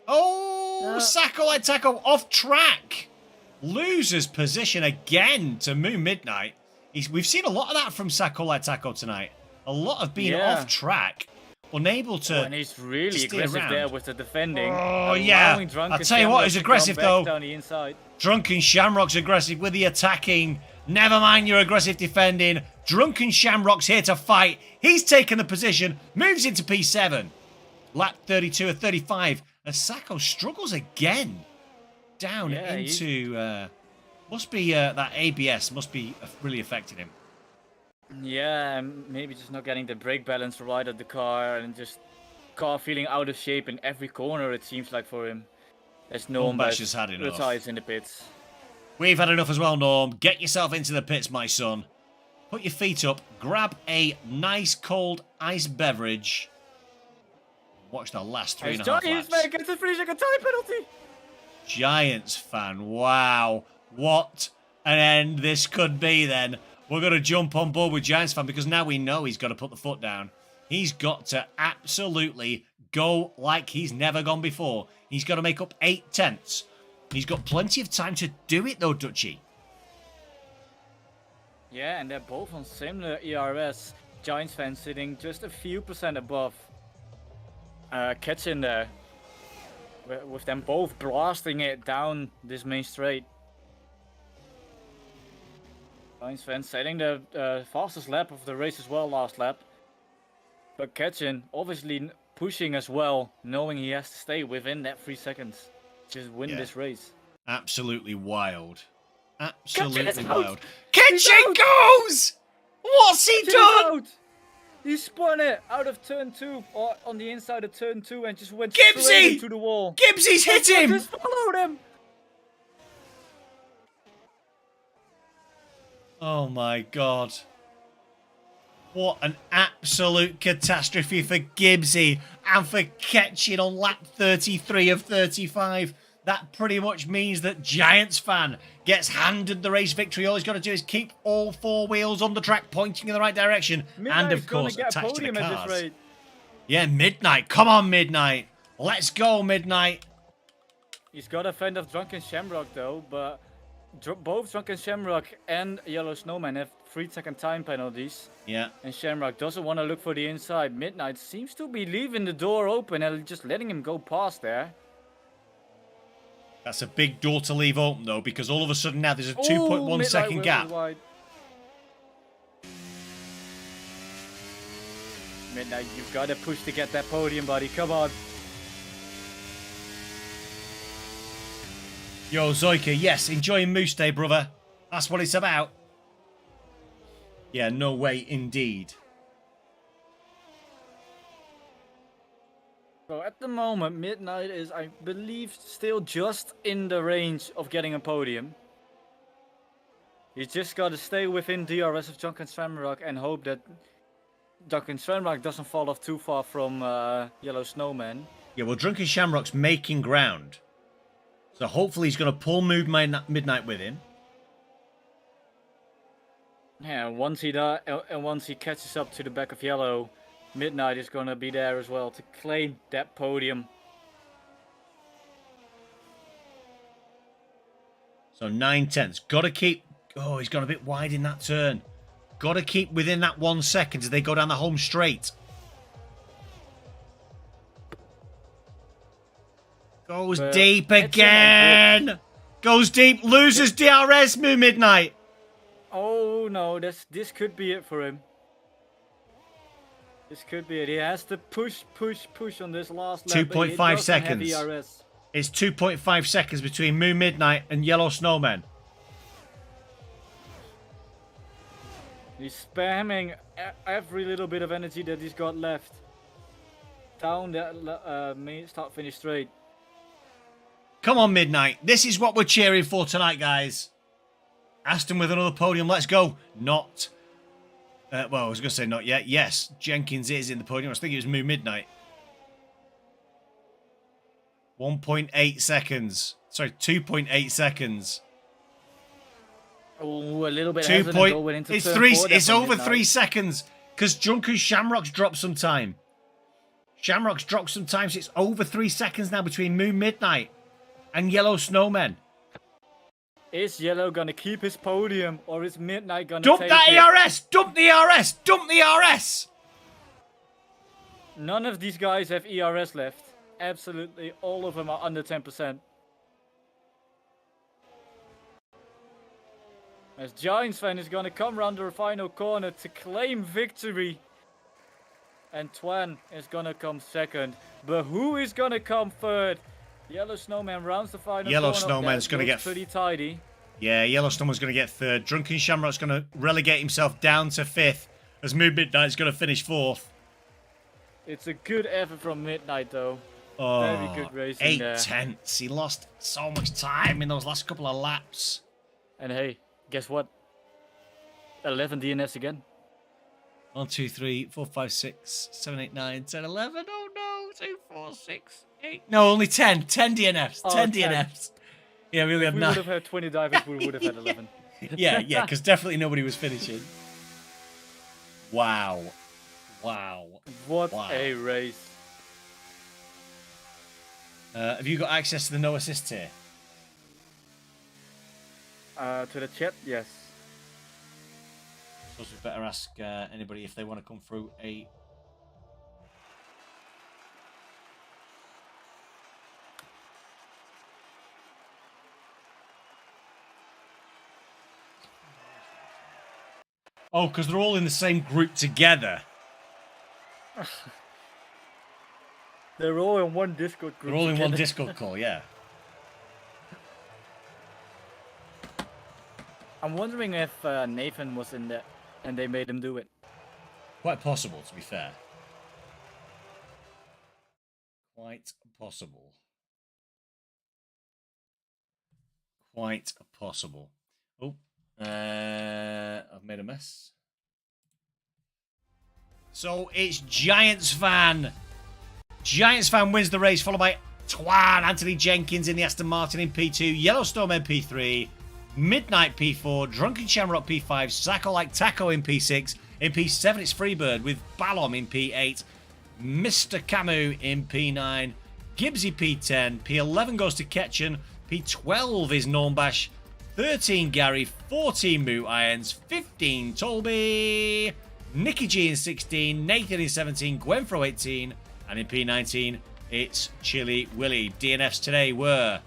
Oh, Sacco like Taco off track. Loses position again to Moon Midnight. We've seen a lot of that from Sacco like Taco tonight. A lot of being off track. Unable to. And he's really steer aggressive around. there with the defending. Oh, yeah. I'll tell you what, he's aggressive, though. Down the inside. Drunken Shamrock's aggressive with the attacking. Never mind your aggressive defending. Drunken Shamrock's here to fight. He's taken the position. Moves into P7. Lap 32 or 35. As Sacco struggles again. Down into. Must be that ABS must be really affecting him. Yeah, and maybe just not getting the brake balance right of the car and just car feeling out of shape in every corner, it seems like, for him. As Normbash has had enough. retires in the pits. We've had enough as well, Norm. Get yourself into the pits, my son. put your feet up, grab a nice cold ice beverage. Watch the last 3.5 laps. He's making the 3-second time penalty. Giants fan, wow. What an end this could be then. We're going to jump on board with Giants fan because now we know he's got to put the foot down. He's got to absolutely go like he's never gone before. He's got to make up 8 tenths. He's got plenty of time to do it though, Dutchie. Yeah, and they're both on similar ERS. Giants fan sitting just a few percent above Ketchin there. With them both blasting it down this main straight. Giants fan setting the fastest lap of the race as well last lap. But Ketchin obviously pushing as well, knowing he has to stay within that 3 seconds. Just win this race. Absolutely wild. Absolutely Ketchin wild. Ketchin goes! What's he done? Out. He spun it out of turn 2, or on the inside of turn 2, and just went Gibbsy! straight into the wall. Gibbsy's hit him! Just followed him! Oh my god. What an absolute catastrophe for Gibbsy and for Ketchin on lap 33 of 35. That pretty much means that Giants fan gets handed the race victory. All he's got to do is keep all 4 wheels on the track pointing in the right direction. And of course, attached to the cars. Yeah, Midnight. Come on, Midnight. Let's go, Midnight. He's got a fend of Drunken Shamrock though, but both Drunken Shamrock and Yellow Snowman have 3-second time penalties. Yeah. And Shamrock doesn't want to look for the inside. Midnight seems to be leaving the door open and just letting him go past there. That's a big door to leave open though, because all of a sudden now there's a 2.1 second gap. Midnight, you've got to push to get that podium, buddy. Come on. Yo, Zoika, yes, enjoying Moose Day, brother. That's what it's about. Yeah, no way, indeed. So at the moment, Midnight is, I believe, still just in the range of getting a podium. He's just got to stay within DRS of Drunken Shamrock and hope that Drunken Shamrock doesn't fall off too far from Yellow Snowman. Yeah, well, Drunken Shamrock's making ground. So hopefully he's going to pull Midnight with him. Yeah, once he catches up to the back of Yellow, Midnight is going to be there as well to claim that podium. So 9 tenths. Got to keep... Oh, he's gone a bit wide in that turn. Got to keep within that 1 second as they go down the home straight. Goes deep again. Goes deep. Loses DRS. Moo Midnight. Oh no, this could be it for him. This could be it. He has to push on this last lap. 2.5 seconds. It's 2.5 seconds between Moo Midnight and Yellow Snowman. He's spamming every little bit of energy that he's got left. Down that main start-finish straight. Come on, Midnight. This is what we're cheering for tonight, guys. Aston with another podium. Let's go. Not. Well, I was going to say not yet. Yes, Jenkins is in the podium. I was thinking it was Moo Midnight. 1.8 seconds. Sorry, 2.8 seconds. Oh, a little bit. It's 3. It's over Midnight. 3 seconds because Drunken Shamrock's dropped some time. Shamrock's dropped some time, so it's over 3 seconds now between Moo Midnight and Yellow Snowman. Is Yellow gonna keep his podium, or is Midnight gonna dump take that it? ERS? Dump the ERS! Dump the ERS! None of these guys have ERS left. Absolutely, all of them are under 10%. As Giants fan is gonna come round the final corner to claim victory. And Twan is gonna come second. But who is gonna come third? Yellow Snowman rounds the final Yellow corner. Snowman's going to get... pretty tidy. Yeah, Yellow Snowman's going to get third. Drunken Shamrock's going to relegate himself down to 5th. As Moo Midnight's going to finish 4th. It's a good effort from Midnight, though. Oh, very good racing 8 tenths. He lost so much time in those last couple of laps. And hey, guess what? 11 DNFs again. 1, 2, 3, 4, 5, 6, 7, 8, 9, 10, 11. Oh no, 2, 4, 6, 8. No, only 10. 10 DNFs. Oh, 10 10. DNFs. Yeah, we only If had we 9. would have had 20 divers, we would have had 11. Yeah, because definitely nobody was finishing. Wow. Wow. What Wow. a race. Have you got access to the No Asissts here? To the chat, yes. Suppose we better ask anybody if they want to come through a... Oh, because they're all in the same group together. They're all in one Discord group. They're all in one together. Discord call, yeah. I'm wondering if Nathan was in there and they made him do it. Quite possible, to be fair. Quite possible. Quite possible. Oh, I've made a mess. So it's Giants fan. Giants fan wins the race, followed by Twan, Anthony Jenkins in the Aston Martin in P2, Yellowstone in P3, Midnight P4, Drunken Shamrock P5, Sacco Like Taco in P6. In P7, it's Freebird with Ballom in P8, Mr. Camu in P9, Gibbsy P10, P11 goes to Ketchen, P12 is Normbash, 13 Gary, 14 Moot Irons, 15 Tolby, Nicky G in 16, Nathan in 17, Gwenfro 18, and in P19, it's Chili Willy. DNFs today were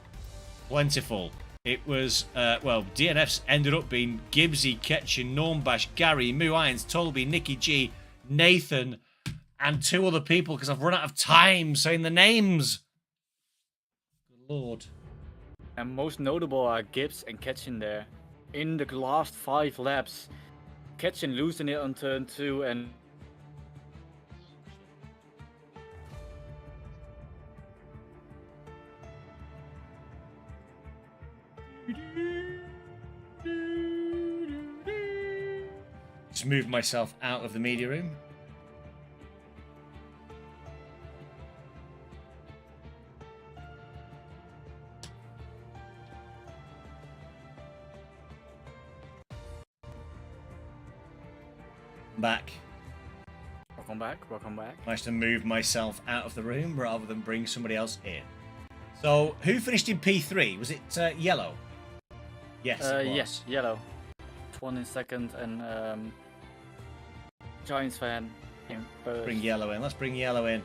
plentiful. It was, DNFs ended up being Gibbsy, Ketchen, Normbash, Gary, Moo Irons, Tolby, Nicky G, Nathan, and 2 other people because I've run out of time saying the names. Good Lord. And most notable are Gibbs and Ketchen there. In the last 5 laps, Ketchen losing it on turn 2 and Just move myself out of the media room. Back. welcome back. Managed to move myself out of the room rather than bring somebody else in. So, who finished in P3? Was it Yellow? Yes, it was. Yes, Yellow. One in second and Giants fan in first. Bring Yellow in. Let's bring Yellow in.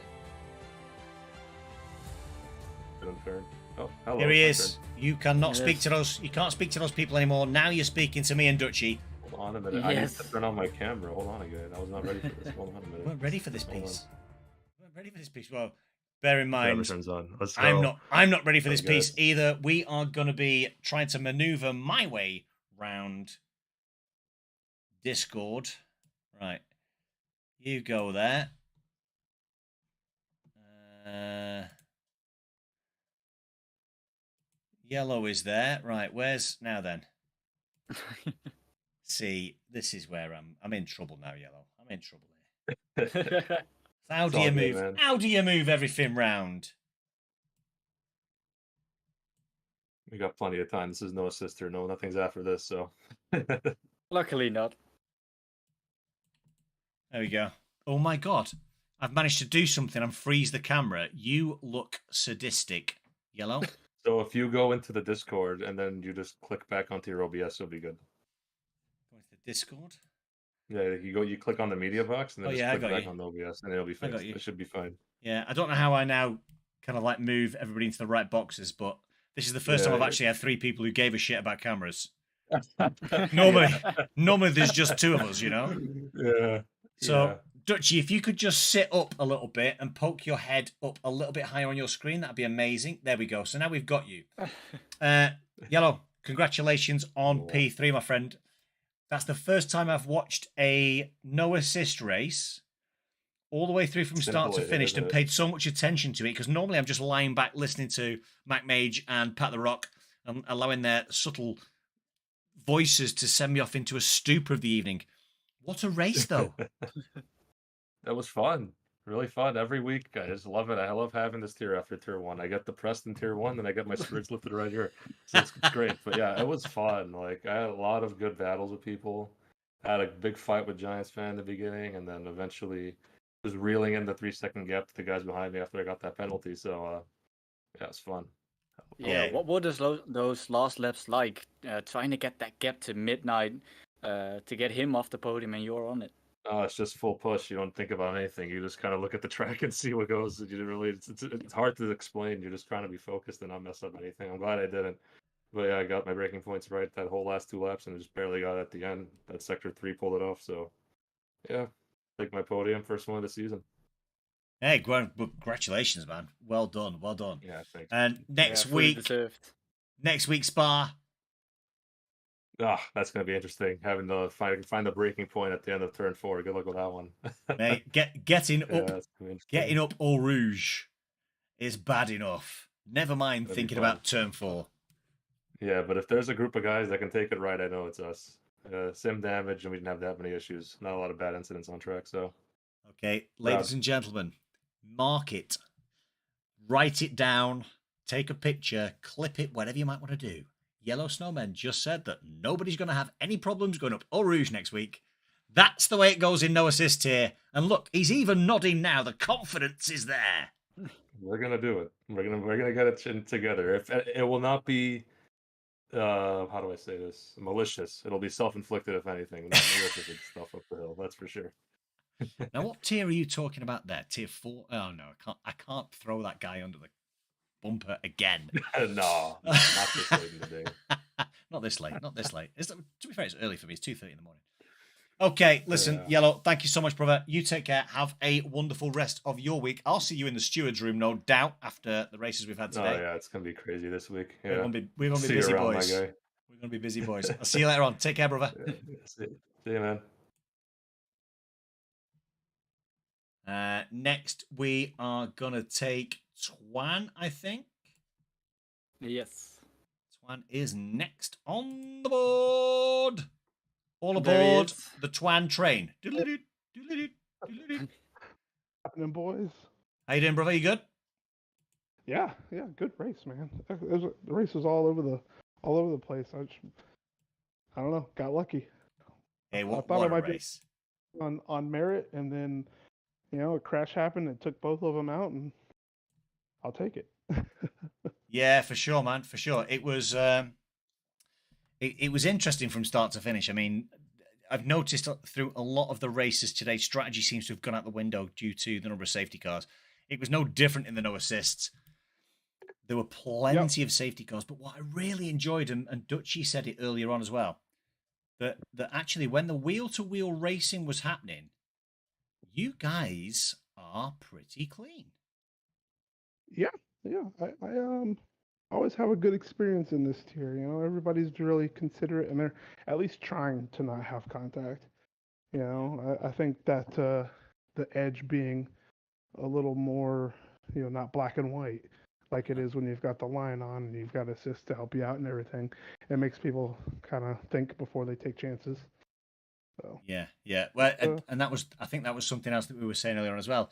Oh, hello. Here he is. You cannot Yes. speak to those. You can't speak to those people anymore. Now you're speaking to me and Dutchy. Hold on a minute. I need Yes. to turn on my camera. Hold on again. I was not ready for this. Hold on a minute. We weren't ready for this Hold on. piece. We weren't ready for this piece. Well, bear in Camera mind, turns on. Let's go. I'm not ready for this Okay. piece either. We are going to be trying to maneuver my way round Discord. Right. You go there. Yellow is there. Right, where's now then? See, this is where I'm in trouble now, Yellow. I'm in trouble here. How do all you good, move? man. How do you move everything round? We got plenty of time. This is no assist here. No, nothing's after this. So. Luckily not. There we go. Oh my god. I've managed to do something and freeze the camera. You look sadistic. Yellow? So if you go into the Discord and then you just click back onto your OBS, it'll be good. Go into the Discord? Yeah, you click on the media box and then Oh, just yeah, I click got back you. on the OBS and it'll be I got fixed. you. It should be fine. Yeah, I don't know how I now kind of like move everybody into the right boxes, but this is the first time I've actually had 3 people who gave a shit about cameras. Normally there's just 2 of us, you know? Yeah. So, yeah. Dutchy, if you could just sit up a little bit and poke your head up a little bit higher on your screen, that'd be amazing. There we go. So now we've got you. Yellow, congratulations on Cool. P3, my friend. That's the first time I've watched a no assist race all the way through from start to Simple, finish isn't and it? paid so much attention to it because normally I'm just lying back listening to Mac Mage and Pat the Rock and allowing their subtle voices to send me off into a stupor of the evening. What a race, though. That was fun. Really fun. Every week, I just love it. I love having this tier after tier 1. I get depressed in tier 1, then I get my spirits lifted right here. So it's great. But yeah, it was fun. Like, I had a lot of good battles with people. I had a big fight with Giants fan in the beginning, and then eventually was reeling in the 3-second gap to the guys behind me after I got that penalty. So, yeah, it's fun. Yeah. What were those last laps like? Trying to get that gap to midnight to get him off the podium, and you're on it. Oh, it's just full push. You don't think about anything. You just kind of look at the track and see what goes. You didn't really. It's hard to explain. You're just trying to be focused and not mess up anything. I'm glad I didn't. But yeah, I got my braking points right that whole last 2 laps, and just barely got it at the end. That sector 3 pulled it off. So yeah, take my podium, first one of the season. Hey, congratulations, man. Well done. Well done. Yeah, thanks. And next fully week, deserved. next week, Spa. That's gonna be interesting. Having to find the breaking point at the end of turn 4. Good luck with that one. Mate, getting Yeah, up, that's gonna be interesting. getting up Eau Rouge is bad enough. Never mind That'd be thinking fun. about turn 4. Yeah, but if there's a group of guys that can take it right, I know it's us. Sim damage, and we didn't have that many issues. Not a lot of bad incidents on track, so. Okay, ladies and gentlemen, mark it, write it down, take a picture, clip it, whatever you might want to do. Yellow Snowmen just said that nobody's going to have any problems going up Eau Rouge next week. That's the way it goes in No Assist here. And look, he's even nodding now. The confidence is there. We're gonna do it. We're gonna get it together. If it will not be, how do I say this? Malicious. It'll be self-inflicted, if anything. Not malicious and stuff up the hill. That's for sure. Now, what tier are you talking about there? Tier 4? Oh no, I can't throw that guy under the bumper again. No, not this late in the day. Not this late. Not this late. To be fair, it's early for me. It's 2:30 in the morning. Okay, listen, Yeah. Yellow, thank you so much, brother. You take care. Have a wonderful rest of your week. I'll see you in the steward's room, no doubt, after the races we've had Oh today. yeah, it's gonna be crazy this week. We're Yeah. gonna be See you busy around, my boys. guy. We're gonna be busy boys. I'll see you later on. Take care, brother. Yeah, see you, man. Next, we are gonna take Twan, I think. Yes. Twan is next on the board. All There he aboard is. the Twan train. Doodle-doo, doodle-doo, doodle-doo. Happening, boys. How you doing, brother? You good? Yeah, good race, man. The race was all over the place. I don't know, got lucky Hey, I what thought a it might be- race. on merit, and then a crash happened and took both of them out, and I'll take it. Yeah, for sure, man. For sure. It was it was interesting from start to finish. I mean, I've noticed through a lot of the races today, strategy seems to have gone out the window due to the number of safety cars. It was no different in the No Assists. There were plenty of safety cars, but what I really enjoyed, and Dutchie said it earlier on as well, that actually when the wheel-to-wheel racing was happening, you guys are pretty clean. Yeah. I always have a good experience in this tier. Everybody's really considerate, and they're at least trying to not have contact. I think that the edge being a little more, not black and white like it is when you've got the line on and you've got assists to help you out and everything. It makes people kind of think before they take chances. So Yeah. Well, and that was, I think that was something else that we were saying earlier on as well.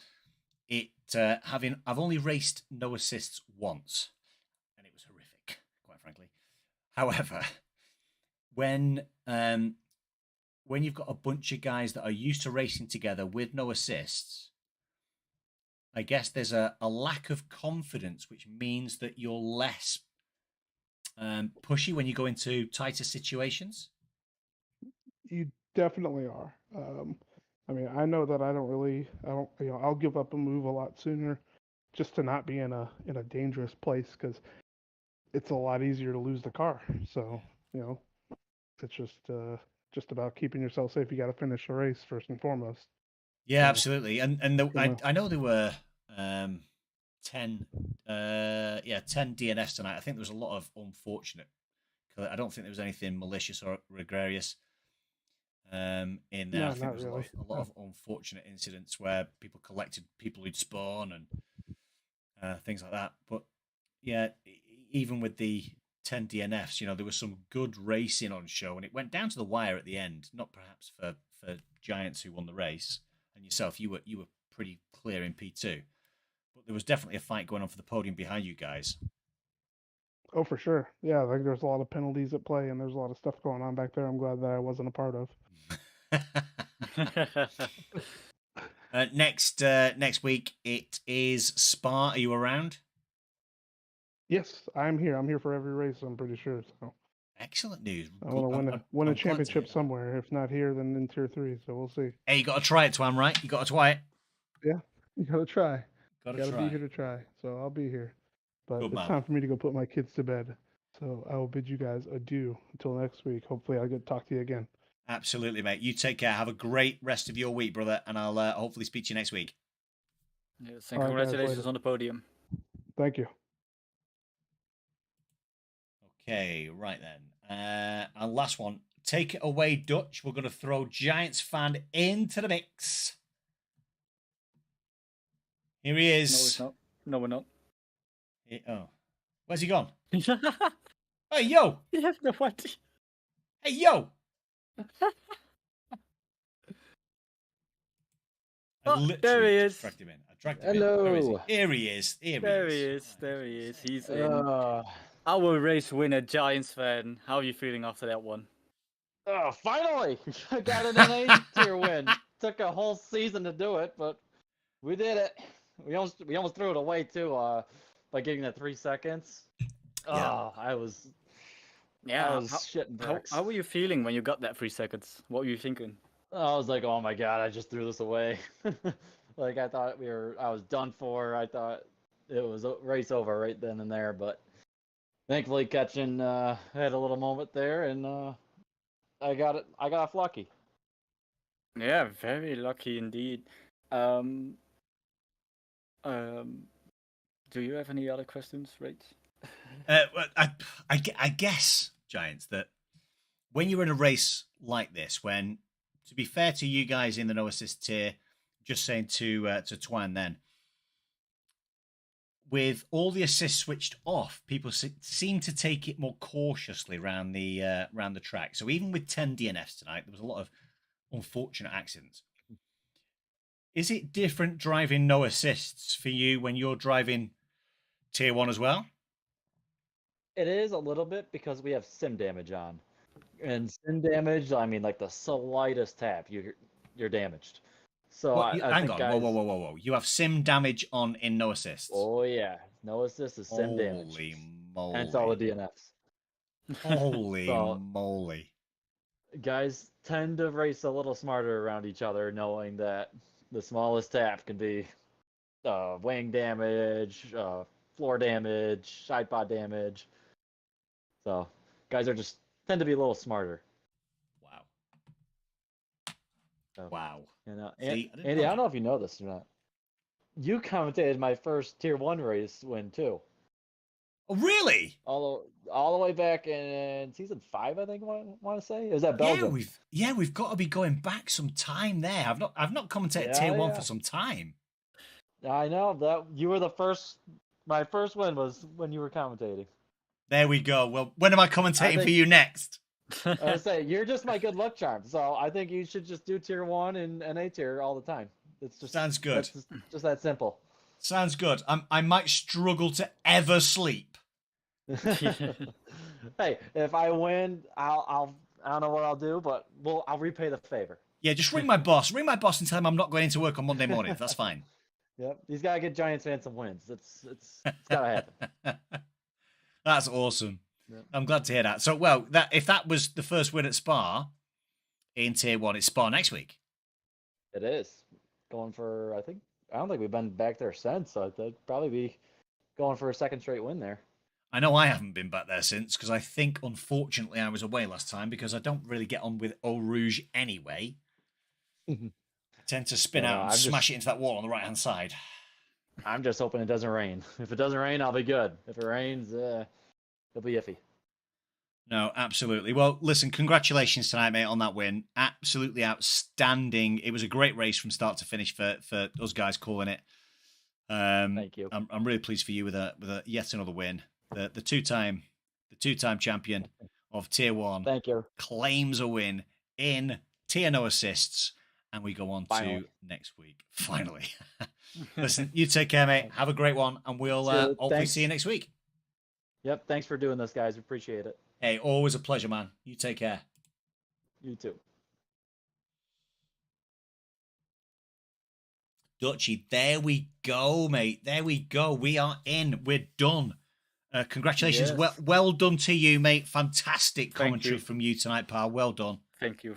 I've only raced No Assists once, and it was horrific, quite frankly. However, when you've got a bunch of guys that are used to racing together with No Assists, I guess there's a lack of confidence, which means that you're less pushy when you go into tighter situations. you definitely are. I mean, I know that I don't, I'll give up a move a lot sooner just to not be in a dangerous place, because it's a lot easier to lose the car. So, it's just about keeping yourself safe. You got to finish the race first and foremost. Yeah, So, absolutely. I know there were 10 DNFs tonight. I think there was a lot of unfortunate. I don't think there was anything malicious or gregarious in there. No, I think there not was really. a lot of unfortunate incidents where people collected people who'd spawn and things like that. But yeah, even with the 10 DNFs. You know, there was some good racing on show, and it went down to the wire at the end. Not perhaps for Giants, who won the race, and yourself, you were pretty clear in P2, but there was definitely a fight going on for the podium behind you guys. Oh, for sure. Yeah, like there's a lot of penalties at play, and there's a lot of stuff going on back there. I'm glad that I wasn't a part of. Next week it is Spa. Are you around? Yes, I'm here. I'm here for every race. I'm pretty sure. So Excellent news. I want to win a championship somewhere. If not here, then in Tier 3. So we'll see. Hey, you got to try it, Twan. Right? You got to try it. Yeah, you gotta try. Gotta be here to try. So I'll be here. But Good it's man. time for me to go put my kids to bed. So I will bid you guys adieu until next week. Hopefully I'll get to talk to you again. Absolutely, mate. You take care. Have a great rest of your week, brother, and I'll hopefully speak to you next week. Yes, and congratulations on the podium. Thank you. Okay, right then. And last one. Take it away, Dutch. We're going to throw Giants fan into the mix. Here he No, is. it's not. No, we're not. Oh, where's he gone? You Hey, yo! have no idea. Hey, yo! Oh, there he is. Dragged him in. I dragged him in. Hello. Where is he? Here he is. There he is. There he is. He's in. Our race winner, Giants fan. How are you feeling after that one? Finally! Got an NA tier win. Took a whole season to do it, but we did it. We almost threw it away too, by getting the 3 seconds. Yeah. I was Yeah. shitting bricks. How were you feeling when you got that 3 seconds? What were you thinking? I was like, oh my god, I just threw this away. Like I thought I was done for. I thought it was race over right then and there, but thankfully catching had a little moment there, and I got off lucky. Yeah, very lucky indeed. Do you have any other questions, Rach? I guess, Giants, that when you're in a race like this, when, to be fair to you guys in the no assist tier, just saying to Twan then, with all the assists switched off, people seem to take it more cautiously around the track. So even with 10 DNFs tonight, there was a lot of unfortunate accidents. Is it different driving no assists for you when you're driving tier 1 as well? It is a little bit because we have sim damage on, and sim damage, I mean, like the slightest tap, you're damaged. So Well, I hang think on, guys, whoa! You have sim damage on in no assists. Oh yeah, no assist is sim damage. Holy moly! Hence all the DNFs. Holy So- moly! Guys tend to race a little smarter around each other, knowing that the smallest tap can be wing damage, floor damage, side pod damage. So guys are just tend to be a little smarter. Wow! So, Wow! You know, See, I didn't Andy, know I don't know that. if you know this or not. You commentated my first tier 1 race win too. Oh, really? All the way back in season 5, I think. I want to say, it was at Belgium. We've got to be going back some time there. I've not commentated tier 1 for some time. I know that you were the first. My first win was when you were commentating. There we go. Well, when am I commentating for you next? I was saying you're just my good luck charm, so I think you should just do tier 1 and NA tier all the time. It's just Sounds good. Just that simple. Sounds good. I might struggle to ever sleep. Hey, if I win, I don't know what I'll do, but I'll repay the favor. Yeah, just ring my boss. Ring my boss and tell him I'm not going into work on Monday morning. That's fine. Yep, he's gotta get Giants fans some wins. It's gotta happen. That's awesome. Yep. I'm glad to hear that. So, well, if that was the first win at Spa in tier 1, it's Spa next week. It is going for. I don't think we've been back there since. So I'd probably be going for a second straight win there. I know I haven't been back there since because I think, unfortunately, I was away last time because I don't really get on with Eau Rouge anyway. I tend to spin out and smash it into that wall on the right-hand side. I'm just hoping it doesn't rain. If it doesn't rain, I'll be good. If it rains, it'll be iffy. No, absolutely. Well, listen, congratulations tonight, mate, on that win. Absolutely outstanding. It was a great race from start to finish for us guys calling it. Thank you. I'm really pleased for you with a yet another win. The two-time the 2-time champion of Tier 1, Thank you. claims a win in Tier No Assists, and we go on Finally. to next week. Finally. Listen, you take care, mate. Have a great one, and we'll hopefully Thanks. see you next week. Yep. Thanks for doing this, guys. Appreciate it. Hey, always a pleasure, man. You take care. You too. Dutchy, there we go, mate. There we go. We are in. We're done. Congratulations. Yes. Well done to you, mate. Fantastic Thank commentary you. from you tonight, pal. Well done. Thank you.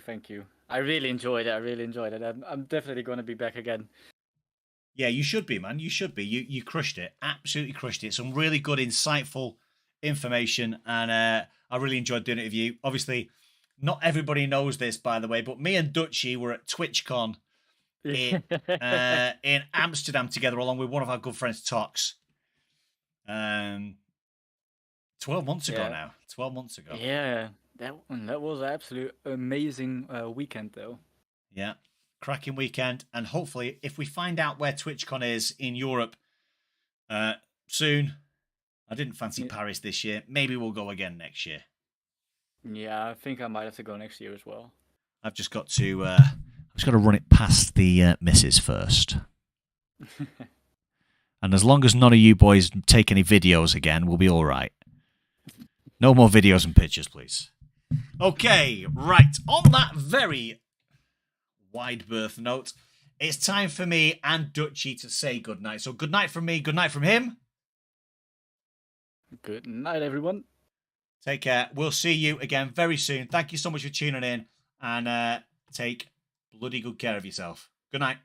I really enjoyed it. I'm definitely going to be back again. Yeah, you should be, man. You should be. You crushed it. Absolutely crushed it. Some really good, insightful information, and I really enjoyed doing it with you. Obviously, not everybody knows this, by the way, but me and Dutchy were at TwitchCon in Amsterdam together, along with one of our good friends, Tox. 12 months ago now. 12 months ago. Yeah, that was an absolute amazing weekend, though. Yeah. Cracking weekend. And hopefully, if we find out where TwitchCon is in Europe soon, I didn't fancy Paris this year. Maybe we'll go again next year. Yeah, I think I might have to go next year as well. I've just got to run it past the missus first. And as long as none of you boys take any videos again, we'll be all right. No more videos and pictures, please. Okay, right. On that very wide berth note, it's time for me and Dutchy to say goodnight. So good night from me, good night from him. Good night, everyone. Take care. We'll see you again very soon. Thank you so much for tuning in, and take bloody good care of yourself. Good night.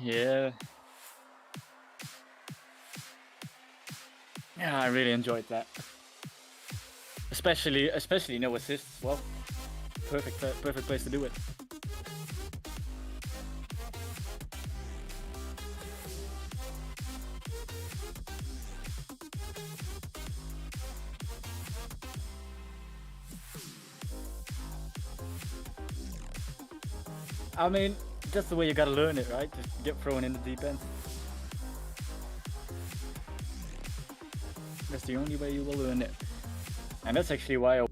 Yeah. Yeah, I really enjoyed that. Especially No Assists. Well, perfect place to do it. I mean, that's the way you gotta learn it, right? Just get thrown in the deep end. That's the only way you will learn it. And that's actually why I